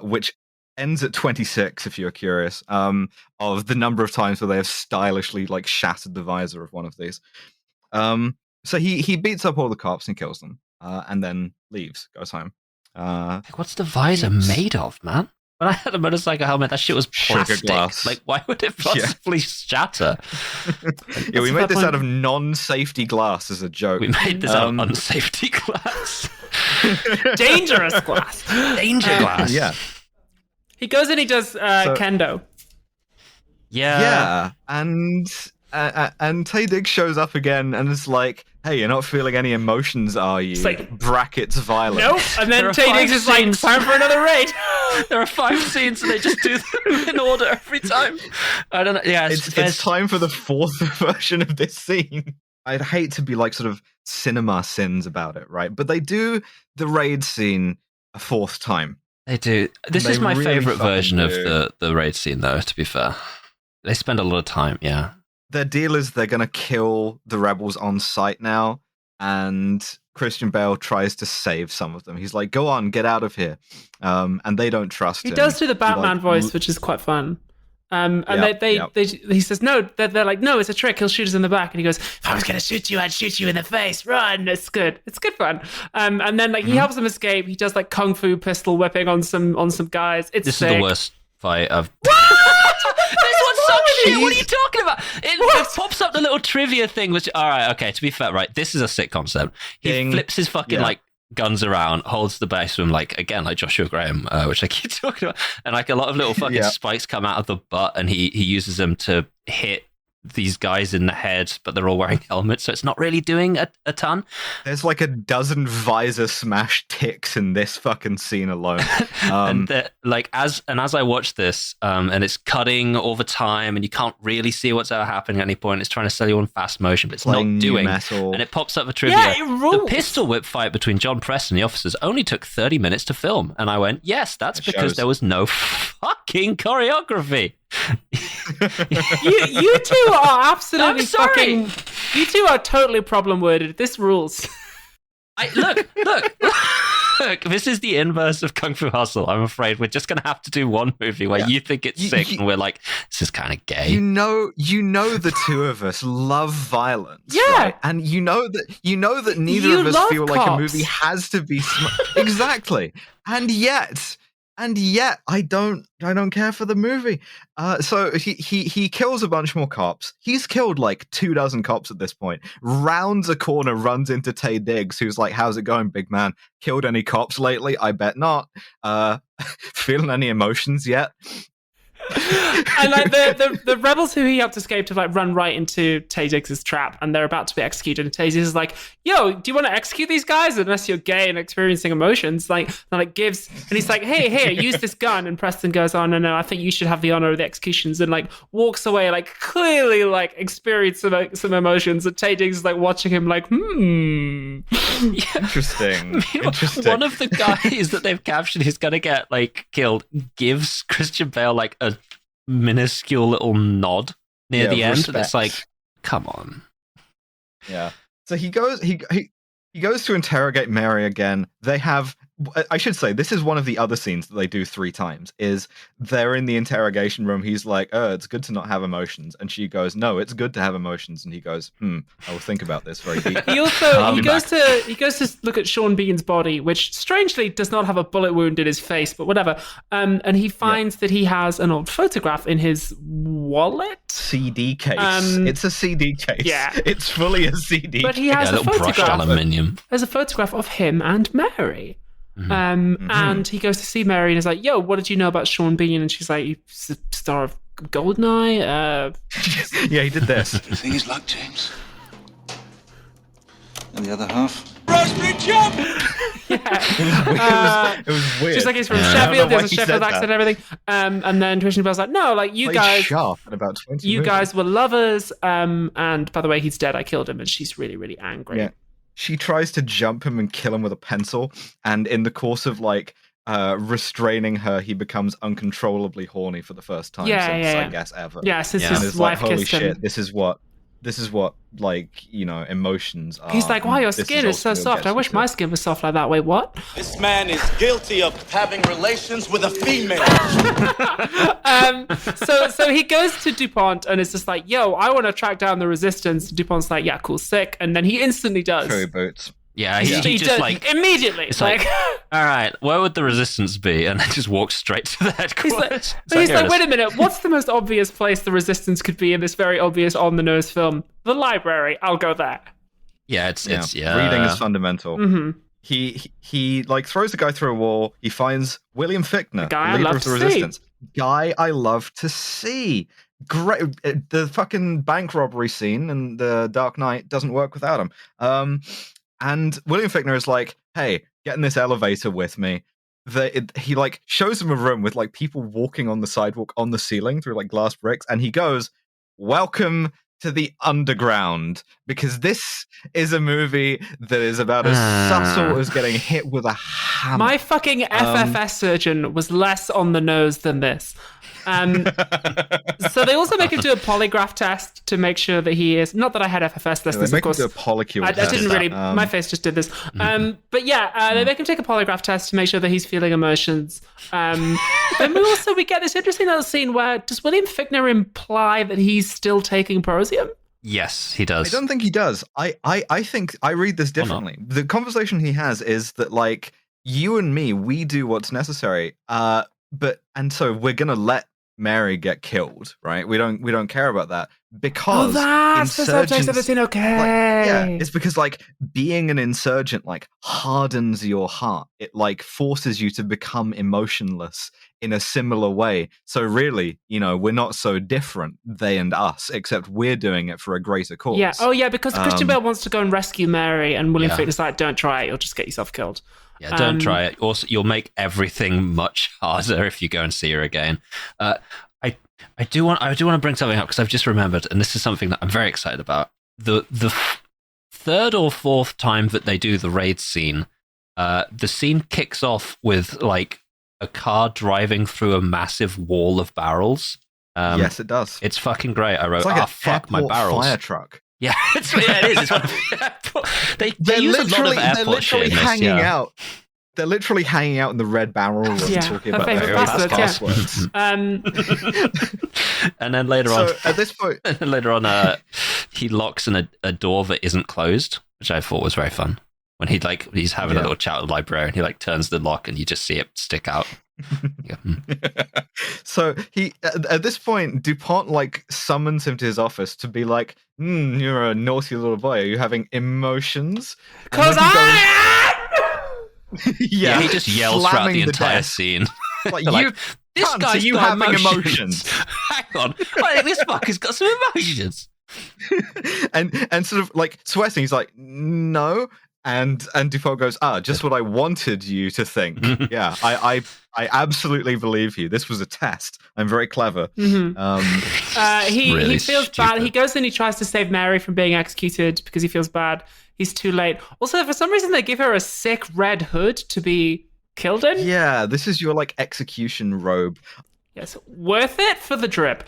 which ends at 26, if you're curious, of the number of times where they have stylishly like shattered the visor of one of these. So he beats up all the cops and kills them, and then leaves, goes home. What's the visor made of, man? When I had a motorcycle helmet, that shit was plastic. Sugar glass. Like, why would it possibly shatter? We made this out of non-safety glass as a joke. We made this out of unsafety glass. Dangerous glass. Danger glass. Yeah. He goes and he does kendo. Yeah. And Taye Diggs shows up again and is like, hey, you're not feeling any emotions, are you? It's like, brackets violence. Nope. And then Taye Diggs is like, time for another raid. There are 5 scenes and they just do them in order every time. I don't know. Yeah, it's time for the 4th version of this scene. I'd hate to be like sort of cinema sins about it, right? But they do the raid scene a 4th time. They do. This is my favorite version of the raid scene, though, to be fair. They spend a lot of time, yeah. Their deal is they're going to kill the rebels on sight now, and Christian Bale tries to save some of them. He's like, go on, get out of here. And they don't trust him. He does do the Batman voice, which is quite fun. He says, no, they're like, no, it's a trick. He'll shoot us in the back. And he goes, if I was going to shoot you, I'd shoot you in the face. Run. It's good. It's good fun. And then like he helps them escape. He does like kung fu pistol whipping on some guys. This is the worst fight I've... This one sucks shit. What are you talking about? It pops up the little trivia thing, which, all right, okay, to be fair, right, this is a sick concept. He flips his fucking, like, guns around, holds the base with him, like, again, like Joshua Graham, which I keep talking about, and, like, a lot of little fucking spikes come out of the butt, and he uses them to hit these guys in the head, but they're all wearing helmets, so it's not really doing a ton. There's like a dozen visor smash ticks in this fucking scene alone. And as I watch this, and it's cutting all the time, and you can't really see what's ever happening at any point. It's trying to sell you on fast motion, but it's not doing. Metal. And it pops up a trivia. Yeah, it rules. The pistol whip fight between John Preston and the officers only took 30 minutes to film, and I went, yes, that's because there was no fucking choreography. you two are absolutely fucking. You two are totally problem worded. This rules. Look, this is the inverse of Kung Fu Hustle. I'm afraid we're just going to have to do one movie where you think it's sick and we're like, this is kind of gay. You know the two of us love violence. Yeah. Right? And you know that neither of us feel like a movie has to be exactly. And yet And yet, I don't care for the movie. So he kills a bunch more cops. He's killed like 24 cops at this point. Rounds a corner, runs into Taye Diggs, who's like, "How's it going, big man? Killed any cops lately? I bet not. Feeling any emotions yet?" And like the rebels who he helped escape have like run right into Taye Diggs' trap, and they're about to be executed. And Taye Diggs is like, "Yo, do you want to execute these guys? Unless you're gay and experiencing emotions." And gives, and he's like, "Hey, here, use this gun." And Preston goes, "Oh no, I think you should have the honor of the executions." And like walks away, like clearly like experienced some emotions. And Taye Diggs is like watching him, like, Interesting. One of the guys that they've captured who's gonna get like killed gives Christian Bale like a minuscule little nod near the end. And it's like, come on. Yeah. So he goes to interrogate Mary again. They have, I should say, this is one of the other scenes that they do 3 times, is they're in the interrogation room. He's like, "Oh, it's good to not have emotions." And she goes, "No, it's good to have emotions." And he goes, I will think about this very deeply. He also, he goes to look at Sean Bean's body, which strangely does not have a bullet wound in his face, but whatever. And he finds that he has an old photograph in his wallet. CD case. It's a CD case. Yeah. It's fully a CD But he has a little brushed aluminium. There's a photograph of him and Mary. And he goes to see Mary and is like, "Yo, what did you know about Sean Bean?" And she's like, "He's the star of Goldeneye." Yeah, he did this. Everything is luck, James. And the other half? Raspberry jump! It was weird. She's like, "He's from Sheffield." He has a Sheffield accent and everything. And then Christian Bale's like, "No, like you guys, sharp at about 20 you movies. guys were lovers. And by the way, he's dead. I killed him." And she's really, really angry. Yeah. She tries to jump him and kill him with a pencil, and in the course of like restraining her, he becomes uncontrollably horny for the first time I guess ever. Yeah, since And his is like, wife "Holy kissed shit, him. this is what like, emotions are." He's like, "Wow, your This skin is so ultimately soft. gets I you wish to- my skin was soft like that." Wait, what? This man is guilty of having relations with a female. So he goes to Dupont and is just like, "Yo, I want to track down the resistance." Dupont's like, "Yeah, cool, sick." And then he instantly does. Furry boots. Yeah, he just does, like immediately. It's like, all right, where would the resistance be? And then just walks straight to the headquarters. He's like, "Wait a minute, what's the most obvious place the resistance could be in this very obvious on-the-nose film? The library. I'll go there." Yeah, it's reading is fundamental. Mm-hmm. He like throws the guy through a wall. He finds William Fichtner, guy I leader love of the to see. resistance. Guy I love to see. Great. The fucking bank robbery scene in The Dark Knight doesn't work without him. And William Fichtner is like, "Hey, get in this elevator with me." He like shows him a room with like people walking on the sidewalk on the ceiling through like glass bricks, and he goes, "Welcome to the underground," because this is a movie that is about as subtle as getting hit with a hammer. My fucking FFS surgeon was less on the nose than this. So they also make him do a polygraph test to make sure that he is. Not that I had FFS listeners, They of course. make him do a polycule I test. didn't really. My face just did this. But yeah, they make him take a polygraph test to make sure that he's feeling emotions. And we get this interesting little scene where does William Fichtner imply that he's still taking Prosium? Yes, he does. I don't think he does. I think I read this differently. The conversation he has is that like, you and me, we do what's necessary. And so we're gonna let Mary get killed, right? We don't care about that because that's the subtext of the scene. Okay, it's because like being an insurgent like hardens your heart. It like forces you to become emotionless in a similar way. So really, we're not so different, they and us, except we're doing it for a greater cause. Yeah. Oh yeah, because Christian Bale wants to go and rescue Mary, and William Fichtner's like, "Don't try it. You'll just get yourself killed." Yeah, don't try it. Also, you'll make everything much harder if you go and see her again. I do want to bring something up because I've just remembered, and this is something that I'm very excited about. The third or fourth time that they do the raid scene, the scene kicks off with like a car driving through a massive wall of barrels. Yes, it does. It's fucking great. I wrote, It's like fuck my barrels. Fire truck. Yeah, it is. It's one of they use a lot of airport shit in this. Hanging out. They're literally hanging out in the red barrel room talking about their passwords. And then later on, at this point, later on, he locks in a door that isn't closed, which I thought was very fun. when he's having a little chat with the librarian, he like turns the lock and you just see it stick out. So he at this point, Dupont like summons him to his office to be like, "You're a naughty little boy. Are you having emotions?" Because I am. Yeah, he just yells throughout the entire scene. Like, this guy's you got having emotions. Hang on, this fucker's got some emotions. and sort of like sweating, he's like, "No." And Dupont goes, just what I wanted you to think. Yeah, I absolutely believe you. This was a test. I'm very clever. Mm-hmm. He feels stupid. bad. He goes and he tries to save Mary from being executed because he feels bad. He's too late. Also, for some reason, they give her a sick red hood to be killed in. Yeah, this is your like execution robe. Yes, worth it for the drip.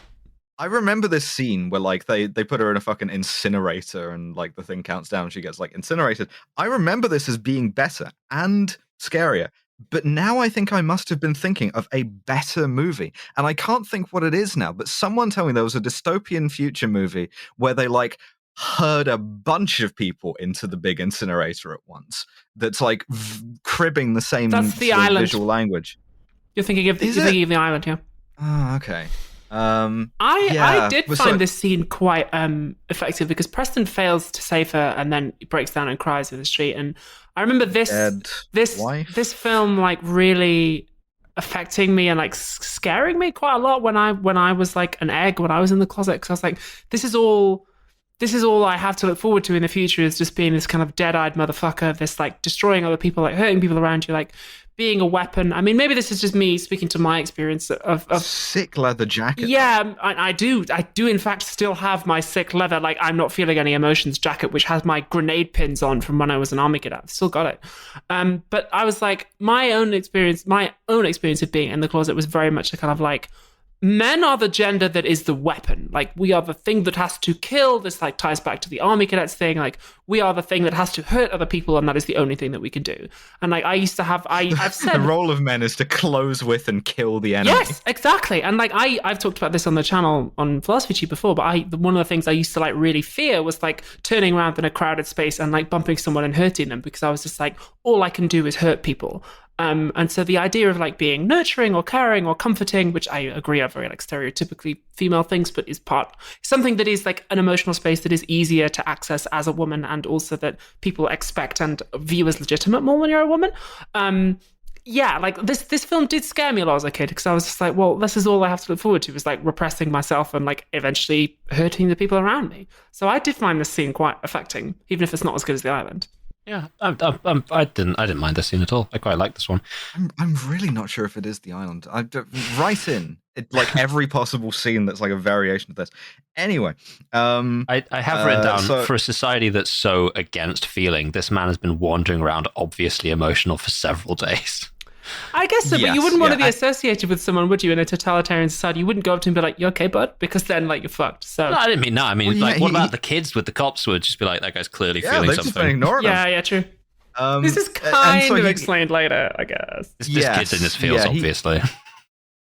I remember this scene where like they put her in a fucking incinerator and like the thing counts down and she gets like incinerated. I remember this as being better and scarier. But now I think I must have been thinking of a better movie. And I can't think what it is now, but someone tell me there was a dystopian future movie where they like herd a bunch of people into the big incinerator at once. That's like cribbing the same That's the island. visual language. You're thinking of the island, yeah. Oh, okay. I did find this scene quite effective because Preston fails to save her and then he breaks down and cries in the street. And I remember this film like really affecting me and like scaring me quite a lot when I was like an egg, when I was in the closet, because I was like, this is all I have to look forward to in the future, is just being this kind of dead-eyed motherfucker, this like destroying other people, like hurting people around you, like being a weapon. I mean, maybe this is just me speaking to my experience of sick leather jacket. Yeah, I do in fact still have my sick leather, like I'm not feeling any emotions jacket, which has my grenade pins on from when I was an army cadet. I've still got it. But I was like, my own experience of being in the closet was very much a kind of like, men are the gender that is the weapon. Like, we are the thing that has to kill. This like ties back to the army cadets thing. Like, we are the thing that has to hurt other people, and that is the only thing that we can do. And like, I've said the role of men is to close with and kill the enemy. Yes, exactly. And like, I've talked about this on the channel on Philosophy Tube before, but one of the things I used to like really fear was like turning around in a crowded space and like bumping someone and hurting them, because I was just like, all I can do is hurt people. And so the idea of like being nurturing or caring or comforting, which I agree are very like stereotypically female things, but is something that is like an emotional space that is easier to access as a woman, and also that people expect and view as legitimate more when you're a woman. Yeah, like this film did scare me a lot as a kid, because I was just like, well, this is all I have to look forward to, is like repressing myself and like eventually hurting the people around me. So I did find this scene quite affecting, even if it's not as good as The Island. Yeah, I didn't mind this scene at all. I quite like this one. I'm really not sure if it is The Island. Write in like every possible scene that's like a variation of this. Anyway, I have written down, for a society that's so against feeling, this man has been wandering around obviously emotional for several days. I guess so, but you wouldn't want to be associated with someone, would you, in a totalitarian society? You wouldn't go up to him and be like, "You okay, bud?" Because then, like, you're fucked. So no, I didn't mean that. I mean, what about the kids with the cops would just be like, "That guy's clearly feeling something." Just ignore them. Yeah, true. This is kind of explained later, I guess. This kid in his feels, obviously.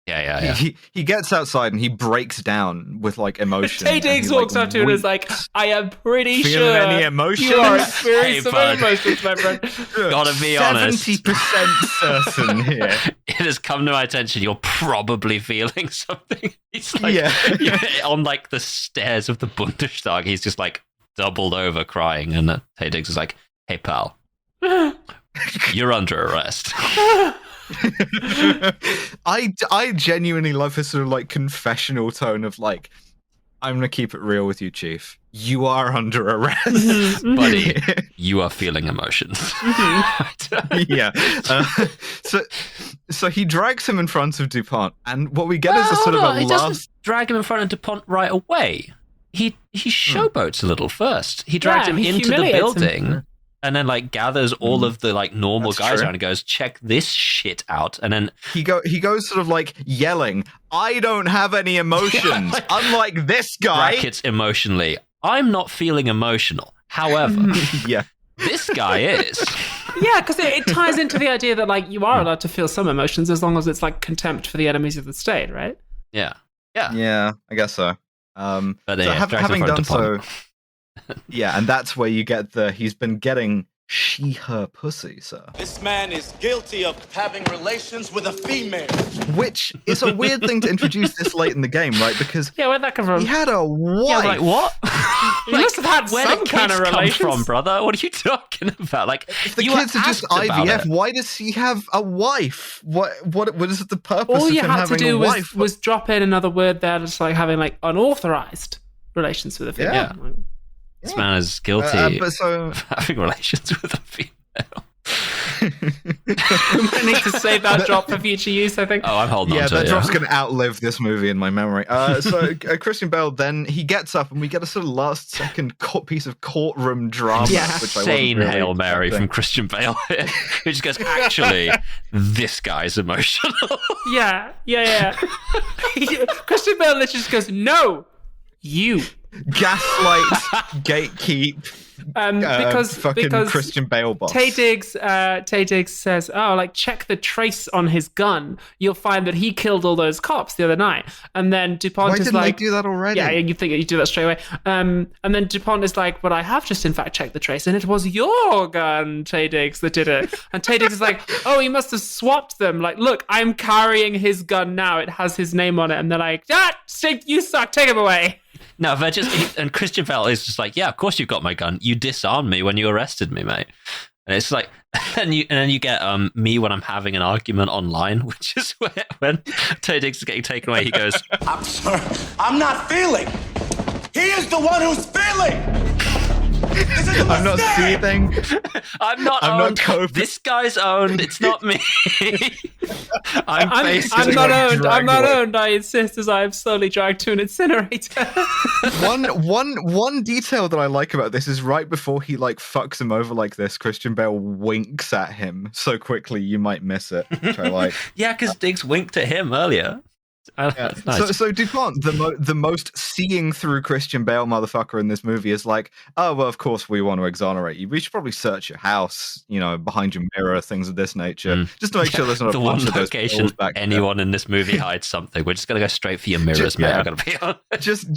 Yeah. He gets outside and he breaks down with like emotion. Tay Diggs walks up to him and is like, I am pretty sure any emotions? You are experiencing some emotions, my friend. Gotta be honest. 70% certain here. It has come to my attention, you're probably feeling something. He's like, on like the stairs of the Bundestag, he's just like doubled over crying, and Tay Diggs is like, hey pal, you're under arrest. I genuinely love his sort of like confessional tone of like, I'm gonna keep it real with you, Chief. You are under arrest, buddy. You are feeling emotions. Yeah. So he drags him in front of Dupont, and what we get is a sort of a he doesn't drag him in front of Dupont right away. He showboats a little first. He drags him into the building. Him. And then, like, gathers all of the, like, normal guys around and goes, check this shit out. And then... He goes sort of, like, yelling, I don't have any emotions, unlike this guy. Brackets emotionally. I'm not feeling emotional. However, this guy is. Yeah, because it ties into the idea that, like, you are allowed to feel some emotions as long as it's, like, contempt for the enemies of the state, right? Yeah, I guess so. But so having done so... Yeah, and that's where you get he's been getting she, her pussy, sir. This man is guilty of having relations with a female. Which is a weird thing to introduce this late in the game, right? Because where'd that come from? he had a wife. Yeah, like what? He must have had where some did kind of kids come relations from, brother? What are you talking about? Like, If the you kids were are just asked about IVF, it. why does he have a wife? What is the purpose All of you him had to having do a wife? was drop in another word there, just like having like unauthorized relations with a female. Yeah. This man is guilty but so of having relations with a female. We might need to save that drop for future use, I think. Oh, I'm holding on to that it. drop's going to outlive this movie in my memory. So Christian Bale, then he gets up and we get a sort of last second piece of courtroom drama. Yeah. Which I wasn't Insane really Hail Mary expecting. from Christian Bale here, who just goes, actually, this guy's emotional. Yeah. Christian Bale literally just goes, no, you. Gaslight, gatekeep, Because Christian Bale boss. Tay Diggs says, "Oh, like check the trace on his gun. You'll find that he killed all those cops the other night." And then Dupont Why is didn't like, they do that already? "Yeah, you think you do that straight away." And then Dupont is like, "But I have just in fact checked the trace, and it was your gun, Tay Diggs, that did it." And Tay Diggs is like, "Oh, he must have swapped them. Like, look, I'm carrying his gun now. It has his name on it." And they're like, you suck. Take him away." No, they're just, and Christian Bale is just like, yeah, of course you've got my gun. You disarmed me when you arrested me, mate. And it's like, and then you get me when I'm having an argument online, which is when Tay Diggs is getting taken away. He goes, I'm not feeling. He is the one who's feeling. This is a I'm not mistake. seething. I'm not I'm not owned. coping. This guy's owned. It's not me. I'm I'm not owned. I'm not away. owned. I insist, as I am slowly dragged to an incinerator. One detail that I like about this is right before he like fucks him over like this, Christian Bale winks at him so quickly you might miss it. Which I like. Yeah, because Diggs winked at him earlier. That's nice. So Dupont, the most seeing through Christian Bale motherfucker in this movie is like, oh well, of course we want to exonerate you. We should probably search your house, behind your mirror, things of this nature, just to make sure there's not the a one bunch of those location pills back there. anyone in this movie hides something. We're just gonna go straight for your mirrors, mate. yeah. I'm gonna be honest.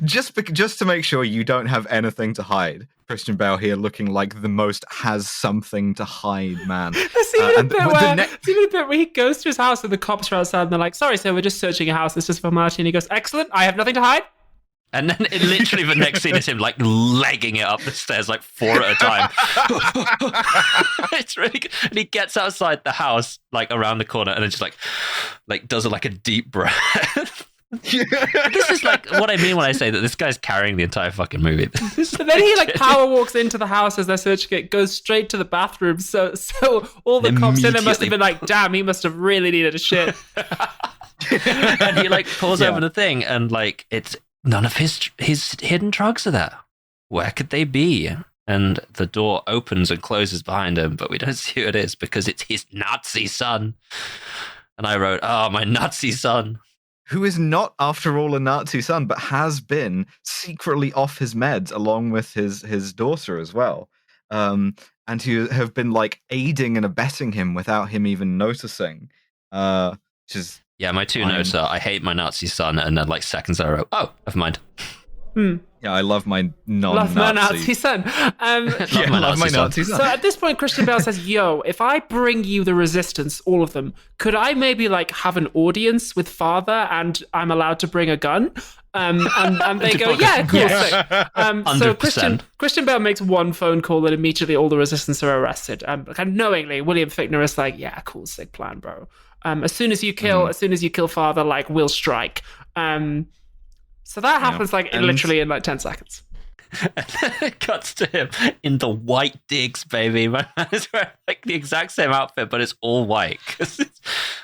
Just to make sure you don't have anything to hide. Christian Bale here looking like the most has something to hide man. There's even a bit where he goes to his house and the cops are outside and they're like, "Sorry, sir, we're just searching your house. It's just a formality." And he goes, "Excellent. I have nothing to hide." And then literally the next scene is him like legging it up the stairs like 4 at a time. It's really good. And he gets outside the house like around the corner and then just like does like a deep breath. This is like what I mean when I say that this guy's carrying the entire fucking movie. But then he like power walks into the house as they're searching it, goes straight to the bathroom. So all the cops in there must have been like, "Damn, he must have really needed a shit." And he like pulls over the thing and like it's none of his hidden drugs are there. Where could they be? And the door opens and closes behind him, but we don't see who it is because it's his Nazi son. And I wrote, "Oh, my Nazi son." Who is not, after all, a Nazi son, but has been secretly off his meds along with his daughter as well, and who have been like aiding and abetting him without him even noticing. Which is My two notes are: I hate my Nazi son, and then like seconds I wrote, "Oh, never mind." Yeah, I love my Love my Nazi son. Love my Nazi son. So at this point, Christian Bale says, "Yo, if I bring you the resistance, all of them, could I maybe like have an audience with father and I'm allowed to bring a gun?" And they go, "Yeah, cool." So 100%. Christian Bale makes one phone call and immediately all the resistance are arrested. And knowingly, William Fichtner is like, "Yeah, cool, sick plan, bro. As soon as you kill father, like we'll strike." So that happens literally in like 10 seconds. And then it cuts to him in the white digs, baby. My man is wearing like the exact same outfit, but it's all white.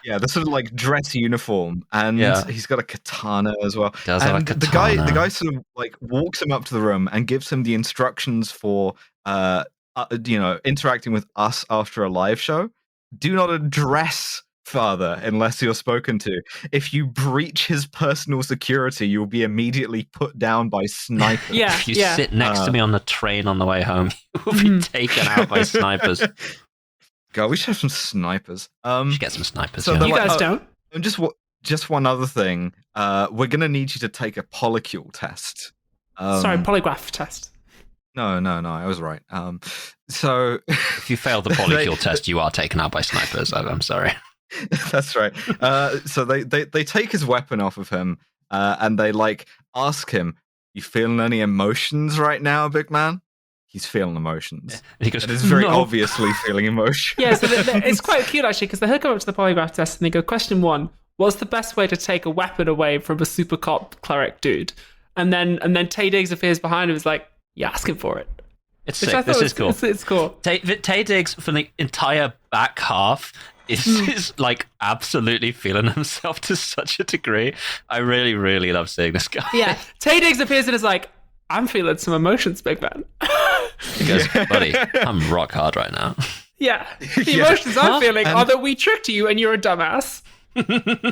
Yeah, the sort of like dress uniform, and he's got a katana as well. Does have a the guy sort of like walks him up to the room and gives him the instructions for interacting with us after a live show. Do not address father unless you're spoken to. If you breach his personal security, you'll be immediately put down by snipers. If you sit next to me on the train on the way home, you will be taken out by snipers. God, we should have some snipers. We should get some snipers. So you guys don't? And just one other thing. We're gonna need you to take a polycule test. Sorry, polygraph test. No, I was right. So if you fail the polykill test, you are taken out by snipers. I'm sorry. That's right. So they take his weapon off of him, and they like ask him, "You feeling any emotions right now, big man?" He's feeling emotions. And he goes, "It is very obviously feeling emotions." Yeah, so it's quite cute actually, because they hook him up to the polygraph test and they go, question 1, what's the best way to take a weapon away from a super cop cleric dude? And then Tay Diggs appears behind him and is like, you ask him for it. It's sick. This is cool. It's cool. Tay Diggs for the entire back half is like absolutely feeling himself to such a degree. I really, really love seeing this guy. Yeah, Tay Diggs appears and is like, I'm feeling some emotions, big man. He goes, buddy, I'm rock hard right now. Yeah, the emotions I'm feeling are that we tricked you and you're a dumbass.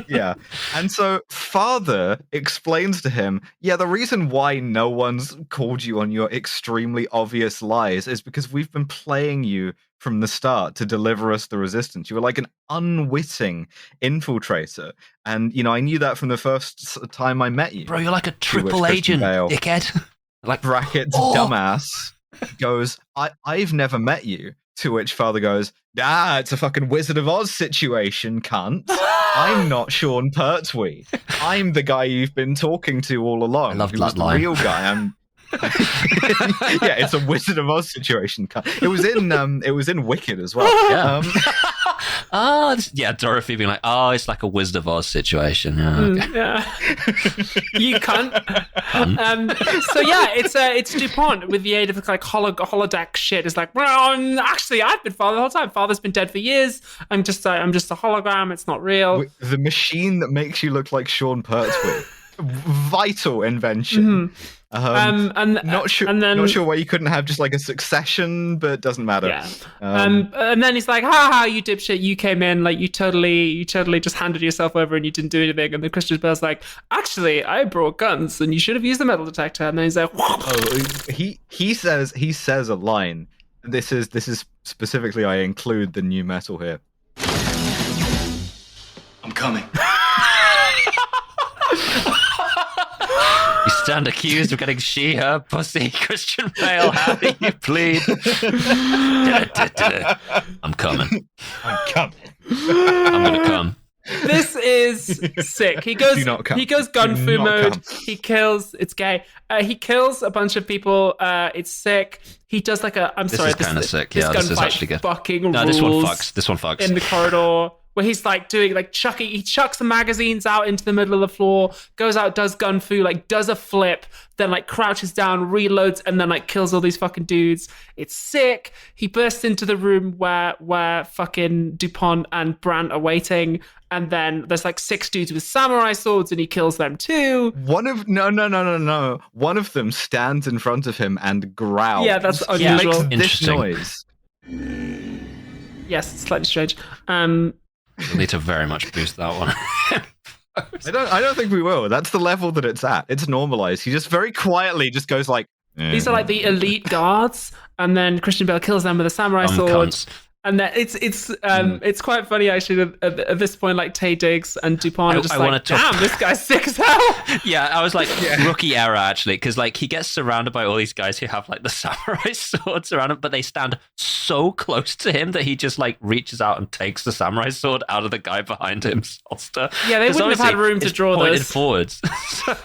Yeah. And so Father explains to him, the reason why no one's called you on your extremely obvious lies is because we've been playing you from the start to deliver us the resistance. You were like an unwitting infiltrator. And, I knew that from the first time I met you. Bro, you're like a triple agent, Bale, dickhead. Like brackets, dumbass, goes, I've never met you. To which Father goes, it's a fucking Wizard of Oz situation, cunt. I'm not Sean Pertwee. I'm the guy you've been talking to all along. I love that the line. Real guy. Yeah, it's a Wizard of Oz situation. It was in Wicked as well. Yeah. Dorothy being like, it's like a Wizard of Oz situation. Yeah, okay. Yeah. You cunt. So yeah, it's Dupont with the aid of like holodeck shit. It's like, well, actually, I've been Father the whole time. Father's been dead for years. I'm just a hologram. It's not real. The machine that makes you look like Sean Pertwee. Vital invention. Not sure why you couldn't have just like a succession, but it doesn't matter. Yeah. And then he's like, ha, you dipshit, you came in, like you totally just handed yourself over and you didn't do anything. And then Christian Bale's like, actually, I brought guns and you should have used the metal detector. And then he's like, he says a line. This is specifically, I include the new metal here. I'm coming. You stand accused of getting her pussy, Christian Bale. How do you plead? I'm coming. I'm gonna come. This is sick. He goes gun fu mode. He kills. It's gay. He kills a bunch of people. It's sick. He does like a. This is kind of sick. Yeah, this is actually good. Fucking no, rules. This one fucks. In the corridor. Where he's like doing like chucking, he chucks the magazines out into the middle of the floor, goes out, does gun fu, like does a flip, then like crouches down, reloads, and then like kills all these fucking dudes. It's sick. He bursts into the room where fucking Dupont and Brandt are waiting, and then there's like 6 dudes with samurai swords, and he kills them too. No. One of them stands in front of him and growls. Yeah, that's unusual. Makes this noise. Yes, it's slightly strange. We'll need to very much boost that one. I don't think we will. That's the level that it's at. It's normalized. He just very quietly just goes like. These are like the elite guards, and then Christian Bale kills them with a samurai sword. Cunts. And then it's quite funny actually at this point, like Tay Diggs and Dupont are just damn, this guy's sick as hell. Yeah, I was like, rookie error actually, because like he gets surrounded by all these guys who have like the samurai swords around him, but they stand so close to him that he just like reaches out and takes the samurai sword out of the guy behind him's holster. Yeah, they wouldn't have had room to draw pointed this. Forwards. So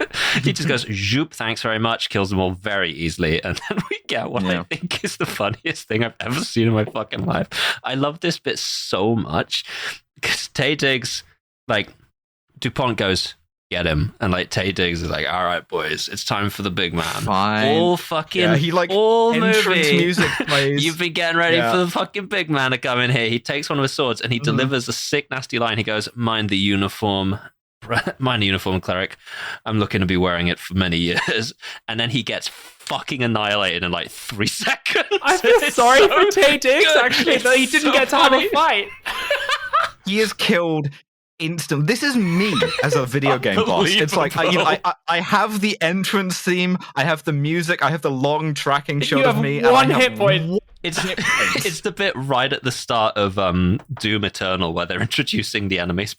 he just goes, zoop, thanks very much, kills them all very easily, and then we get what I think is the funniest thing I've ever seen in my fucking life. I love this bit so much because Tay Diggs, like, Dupont goes, get him. And, like, Tay Diggs is like, all right, boys, it's time for the big man. Fine. All fucking, he, like, all entrance movie. Music plays. You've been getting ready for the fucking big man to come in here. He takes one of his swords and he delivers a sick, nasty line. He goes, mind the uniform, cleric. I'm looking to be wearing it for many years. And then he gets fucking annihilated in like 3 seconds. I feel sorry for Tay Diggs actually that he didn't get to have a fight. He is killed instant. This is me as a video game boss. It's like I have the entrance theme, I have the music, I have the long tracking shot of me. One hit point. It's the bit right at the start of Doom Eternal where they're introducing the enemies.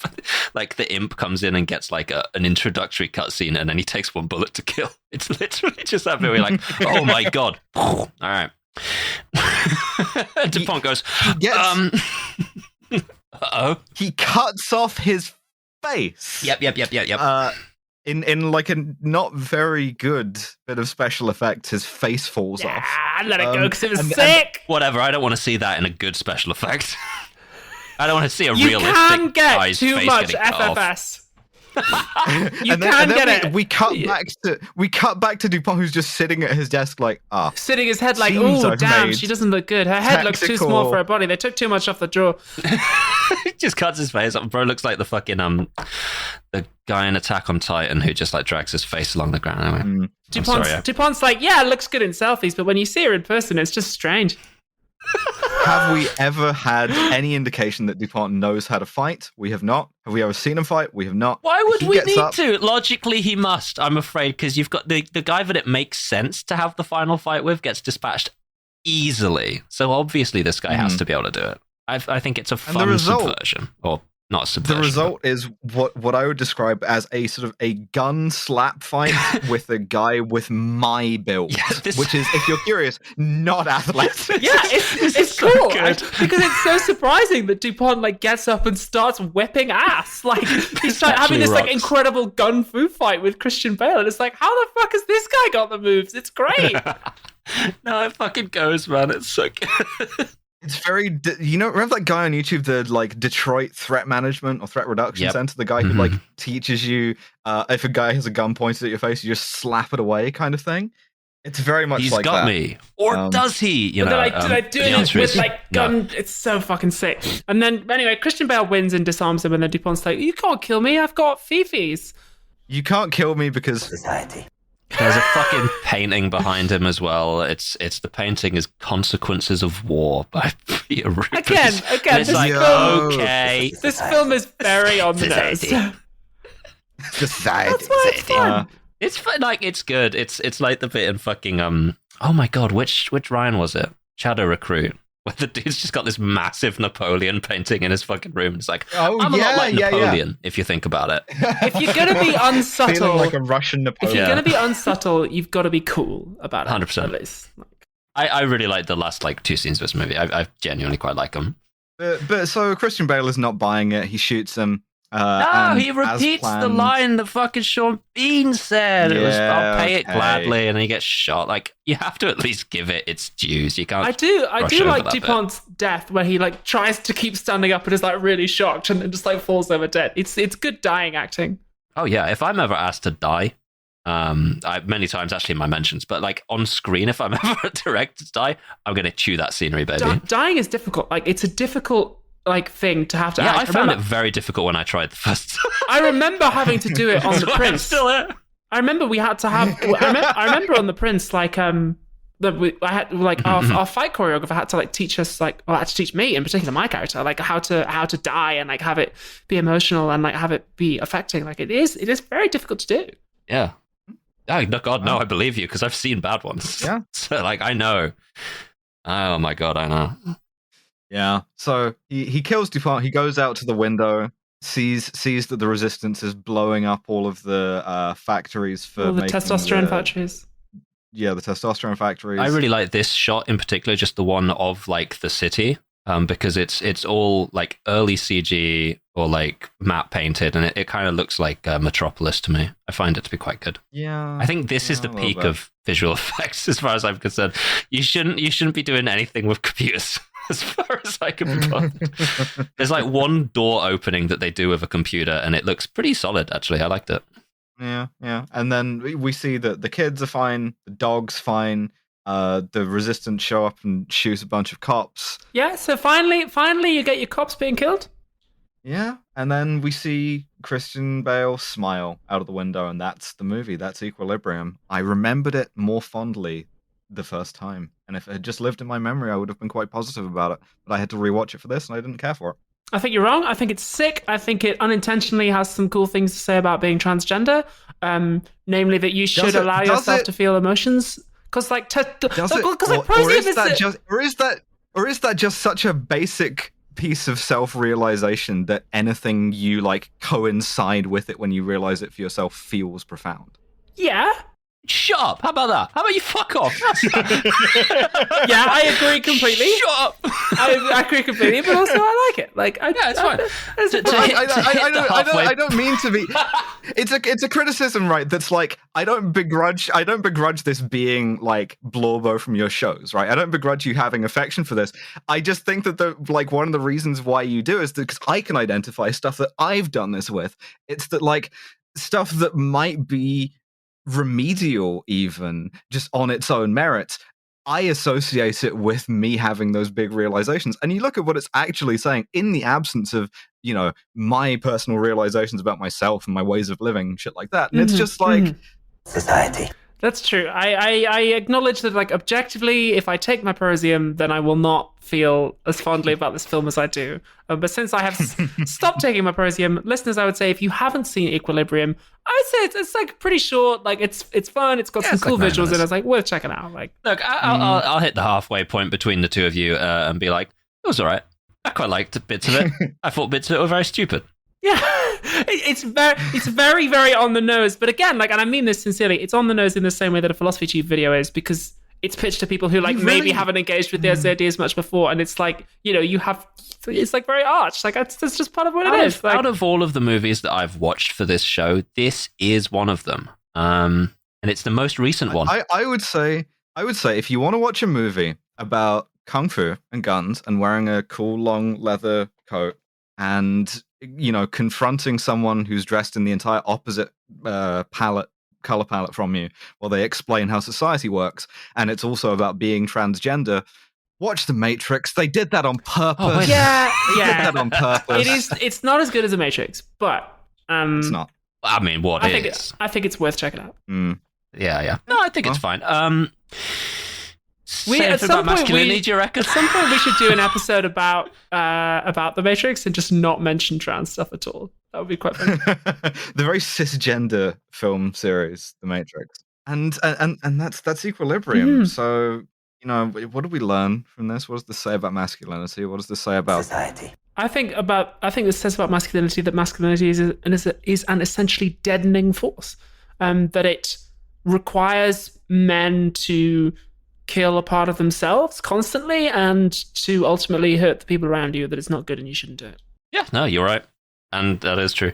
Like the imp comes in and gets like an introductory cutscene, and then he takes one bullet to kill. It's literally just happening. We're like, oh my god! All right. Dupont goes. Uh-oh. He cuts off his face. Yep. In like a not very good bit of special effects, his face falls off. Let it go because it was sick. Whatever, I don't want to see that in a good special effect. I don't want to see a realistic can get guy's too face much getting cut off. FFS. And then we cut back to Dupont, who's just sitting at his desk like, sitting his head like, seems oh I've damn, made she doesn't look good. Her head looks too small for her body. They took too much off the drawer. He just cuts his face up. Bro looks like the fucking the guy in Attack on Titan who just like drags his face along the ground. Anyway, Dupont's like, yeah, it looks good in selfies, but when you see her in person, it's just strange. Have we ever had any indication that Dupont knows how to fight? We have not. Have we ever seen him fight? We have not. Why would we need to? Logically, he must, I'm afraid, because you've got the guy that it makes sense to have the final fight with gets dispatched easily. So obviously this guy has to be able to do it. I think it's a fun subversion. Or not subversion. The result is what I would describe as a sort of a gun slap fight with a guy with my build, which is, if you're curious, not athletic. Yeah, it's cool because it's so surprising that Dupont like gets up and starts whipping ass. Like he's like having this like incredible gun fu fight with Christian Bale, and it's like, how the fuck has this guy got the moves? It's great. No, it fucking goes, man. It's so good. It's very, remember that guy on YouTube, the like Detroit Threat Management or Threat Reduction Center, the guy who like teaches you if a guy has a gun pointed at your face, you just slap it away, kind of thing. It's very much like that. He's got me, or does he? You know, did I do it with like gun? No. It's so fucking sick. And then anyway, Christian Bale wins and disarms him, and then Dupont's like, "You can't kill me. I've got fifis." You can't kill me because society. There's a fucking painting behind him as well. It's the painting is Consequences of War by Peter Rubens. Again, it's like, okay. This film is very on the nose. Society. That's why it's fun. It's fun, like it's good. It's like the bit in fucking oh my god, which Ryan was it? Shadow Recruit. Where the dude's just got this massive Napoleon painting in his fucking room. It's like, I'm a lot like Napoleon, if you think about it. If you're going to be unsubtle... Feeling like a Russian Napoleon. If you're going to be unsubtle, you've got to be cool about it. 100%. At least. I really like the last like 2 scenes of this movie. I genuinely quite like them. But so Christian Bale is not buying it. He shoots him. No, he repeats the line that fucking Sean Bean said. It was, I'll pay it gladly, and he gets shot. Like, you have to at least give it its dues. You can't. I do like Dupont's death, where he like tries to keep standing up and is like really shocked, and then just like falls over dead. It's good dying acting. Oh yeah, if I'm ever asked to die, many times actually in my mentions, but like on screen, if I'm ever directed to die, I'm gonna chew that scenery, baby. Dying is difficult. Like, it's a difficult like thing to have to act. I found it very difficult when I tried the first time. I remember having to do it on The Prince. Still it. I remember we had to have. I remember on The Prince, like I had like our fight choreographer had to like teach us had to teach me in particular, my character, like how to die and like have it be emotional and like have it be affecting. Like it is very difficult to do. Yeah. Oh no, God, no! I believe you because I've seen bad ones. Yeah. So like I know. Oh my God, I know. Yeah, so he kills Dupont. He goes out to the window, sees that the resistance is blowing up all of the factories for all the testosterone factories. Yeah, the testosterone factories. I really like this shot in particular, just the one of like the city, because it's all like early CG or like matte painted, and it kind of looks like Metropolis to me. I find it to be quite good. Yeah, I think this is the peak of visual effects as far as I'm concerned. You shouldn't be doing anything with computers. As far as I can be bothered. There's like one door opening that they do with a computer, and it looks pretty solid, actually. I liked it. Yeah. And then we see that the kids are fine, the dog's fine, the resistance show up and shoot a bunch of cops. Yeah, so finally you get your cops being killed. Yeah, and then we see Christian Bale smile out of the window, and that's the movie. That's Equilibrium. I remembered it more fondly the first time, and if it had just lived in my memory, I would have been quite positive about it, but I had to rewatch it for this and I didn't care for it. I think you're wrong. I think it's sick. I think it unintentionally has some cool things to say about being transgender. Namely that you should allow yourself to feel emotions. Because like, or is that just such a basic piece of self-realization that anything you like coincide with it when you realize it for yourself feels profound? Yeah. Shut up. How about that? How about you fuck off? Yeah, I agree completely. Shut up. I agree completely, but also I like it. Like, it's fine. I don't mean to be. It's a criticism, right? That's like I don't begrudge this being like Blorbo from your shows, right? I don't begrudge you having affection for this. I just think that like one of the reasons why you do is because I can identify stuff that I've done this with. It's that like stuff that might be remedial even just on its own merits, I associate it with me having those big realizations. And you look at what it's actually saying in the absence of, you know, my personal realizations about myself and my ways of living, shit like that. And it's just like Society. That's true. I acknowledge that, like, objectively, if I take my prosium, then I will not feel as fondly about this film as I do. But since I have stopped taking my prosium, listeners, I would say if you haven't seen Equilibrium, I would say it's like pretty short. Like it's fun. It's got some cool visuals, and it's like worth checking out. Like, look, I'll hit the halfway point between the two of you and be like, it was all right. I quite liked bits of it. I thought bits of it were very stupid. Yeah, it's very, very on the nose. But again, like, and I mean this sincerely, it's on the nose in the same way that a Philosophy Tube video is, because it's pitched to people who like maybe haven't engaged with those ideas much before, and it's like, you know, it's like very arch. Like that's just part of what it is. Like, out of all of the movies that I've watched for this show, this is one of them, and it's the most recent one. I would say if you want to watch a movie about kung fu and guns and wearing a cool long leather coat and, you know, confronting someone who's dressed in the entire opposite color palette from you while they explain how society works, and it's also about being transgender, watch The Matrix. They did that on purpose. They did that on purpose. It's not as good as The Matrix, but it's not. I mean, I think it's worth checking out. Yeah. No, I think it's fine. At some point, masculinity, do you reckon? At some point, we should do an episode about The Matrix and just not mention trans stuff at all. That would be quite funny. The very cisgender film series, The Matrix, and that's Equilibrium. So, you know, what did we learn from this? What does this say about masculinity? What does this say about Society. I think this says about masculinity that masculinity is an essentially deadening force. That it requires men to kill a part of themselves constantly and to ultimately hurt the people around you, that it's not good and you shouldn't do it. Yeah, no, you're right. And that is true.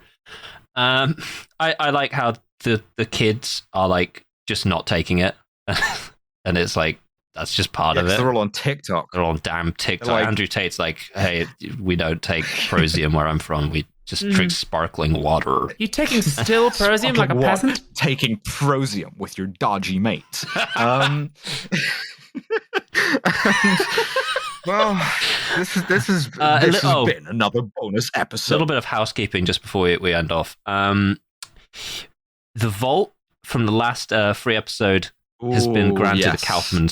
I like how the kids are like just not taking it. And it's like, that's just part of it. They're all on TikTok. They're all on damn TikTok. Like, Andrew Tate's like, hey, we don't take prosium where I'm from. We just drink sparkling water. You taking still prosium like a peasant? Taking prosium with your dodgy mates. Well, this has been another bonus episode. A little bit of housekeeping just before we end off. The vault from the last free episode has been granted a Kaufman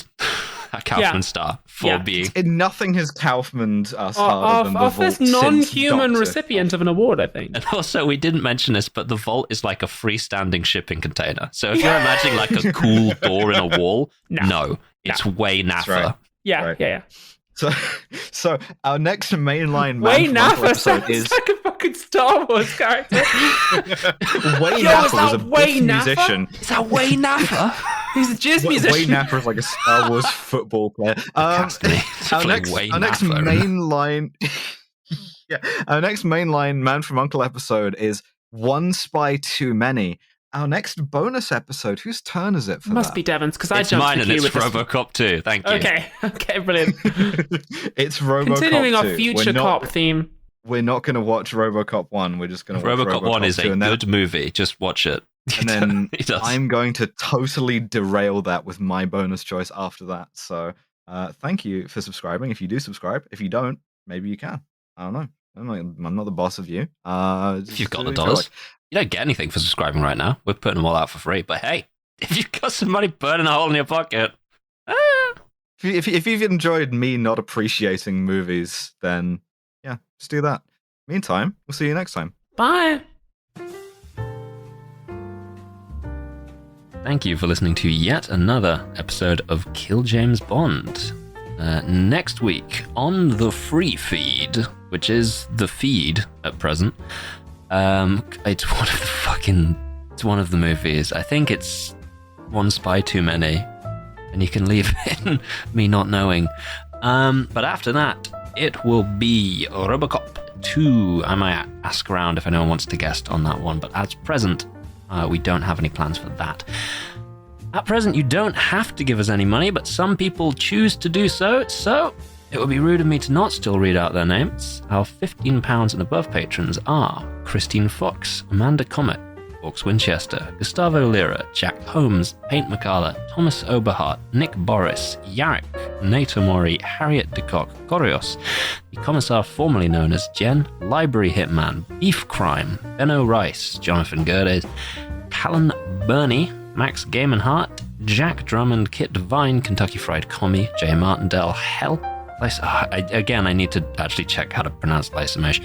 star for being. Nothing has Kaufman'd us harder than the vault. Of this non-human Doctor. recipient of an award, I think. And also, we didn't mention this, but the vault is like a freestanding shipping container. So if you're imagining like a cool door in a wall, no, it's way naffer. Right. Yeah. So our next mainline Way Naffa sounds like a fucking Star Wars character. Way Naffa was a Biff musician. Is that Way Naffa? He's a jazz musician. Way Naffa is like a Star Wars football player. Our next mainline, our next mainline Man from U.N.C.L.E. episode is One Spy Too Many. Our next bonus episode, whose turn is it for Must be Devon's, because I it's jumped mine the queue and it's with RoboCop 2. Thank you. Okay, brilliant. It's RoboCop 2. Continuing our future cop theme. We're not going to watch RoboCop 1. We're just going to watch RoboCop 1 is 2, a good movie. Just watch it. And then I'm going to totally derail that with my bonus choice after that. So thank you for subscribing. If you do subscribe. If you don't, maybe you can. I don't know. I'm not the boss of you. If you've got the dollars. You don't get anything for subscribing right now. We're putting them all out for free. But hey, if you've got some money burning a hole in your pocket, if you've enjoyed me not appreciating movies, then yeah, just do that. Meantime, we'll see you next time. Bye. Thank you for listening to yet another episode of Kill James Bond. Next week on the free feed, which is the feed at present, it's one of the movies. I think it's One Spy Too Many, and you can leave in me not knowing. But after that, it will be RoboCop 2. I might ask around if anyone wants to guest on that one, but at present, we don't have any plans for that. At present, you don't have to give us any money, but some people choose to do so, so it would be rude of me to not still read out their names. Our £15 and above patrons are Christine Fox, Amanda Comet, Hawks Winchester, Gustavo Lira, Jack Holmes, Paint McCalla, Thomas Oberhart, Nick Boris, Yarrick, Nate Omori, Harriet DeCock, Corios, the Commissar formerly known as Jen, Library Hitman, Beef Crime, Benno Rice, Jonathan Gerdes, Callan Burney, Max Gaimanhart, Jack Drummond, Kit Devine, Kentucky Fried Commie, Jay Martindale, Hell. I need to actually check how to pronounce Lysamesh,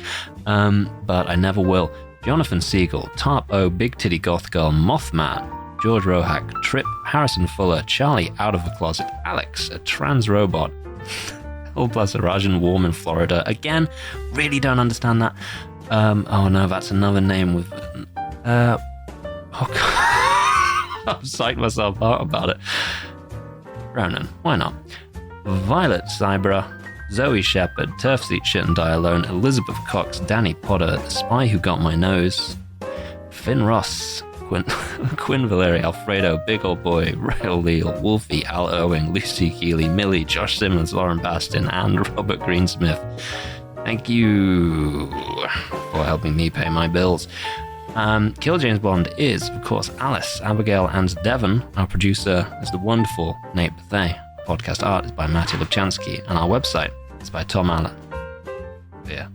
but I never will. Jonathan Siegel, Tarp O, Big Titty Goth Girl, Mothman, George Rohack, Trip, Harrison Fuller, Charlie Out of the Closet, Alex, a trans robot, All Plus a Rajan Warm in Florida. Again, really don't understand that. Oh no, that's another name with... oh God. I've psyched myself out about it. Ronan, why not? Violet Cybra, Zoe Shepherd, Turfs Eat Shit and Die Alone, Elizabeth Cox, Danny Potter, The Spy Who Got My Nose, Finn Ross, Quinn Valeri, Alfredo, Big Old Boy, Rail Leal, Wolfie, Al Irving, Lucy Keeley, Millie, Josh Simmons, Lauren Bastin, and Robert Greensmith. Thank you for helping me pay my bills. Kill James Bond is, of course, Alice, Abigail, and Devon. Our producer is the wonderful Nate Bethea. Podcast art is by Matty Lubchansky, and our website is by Tom Allen. Yeah.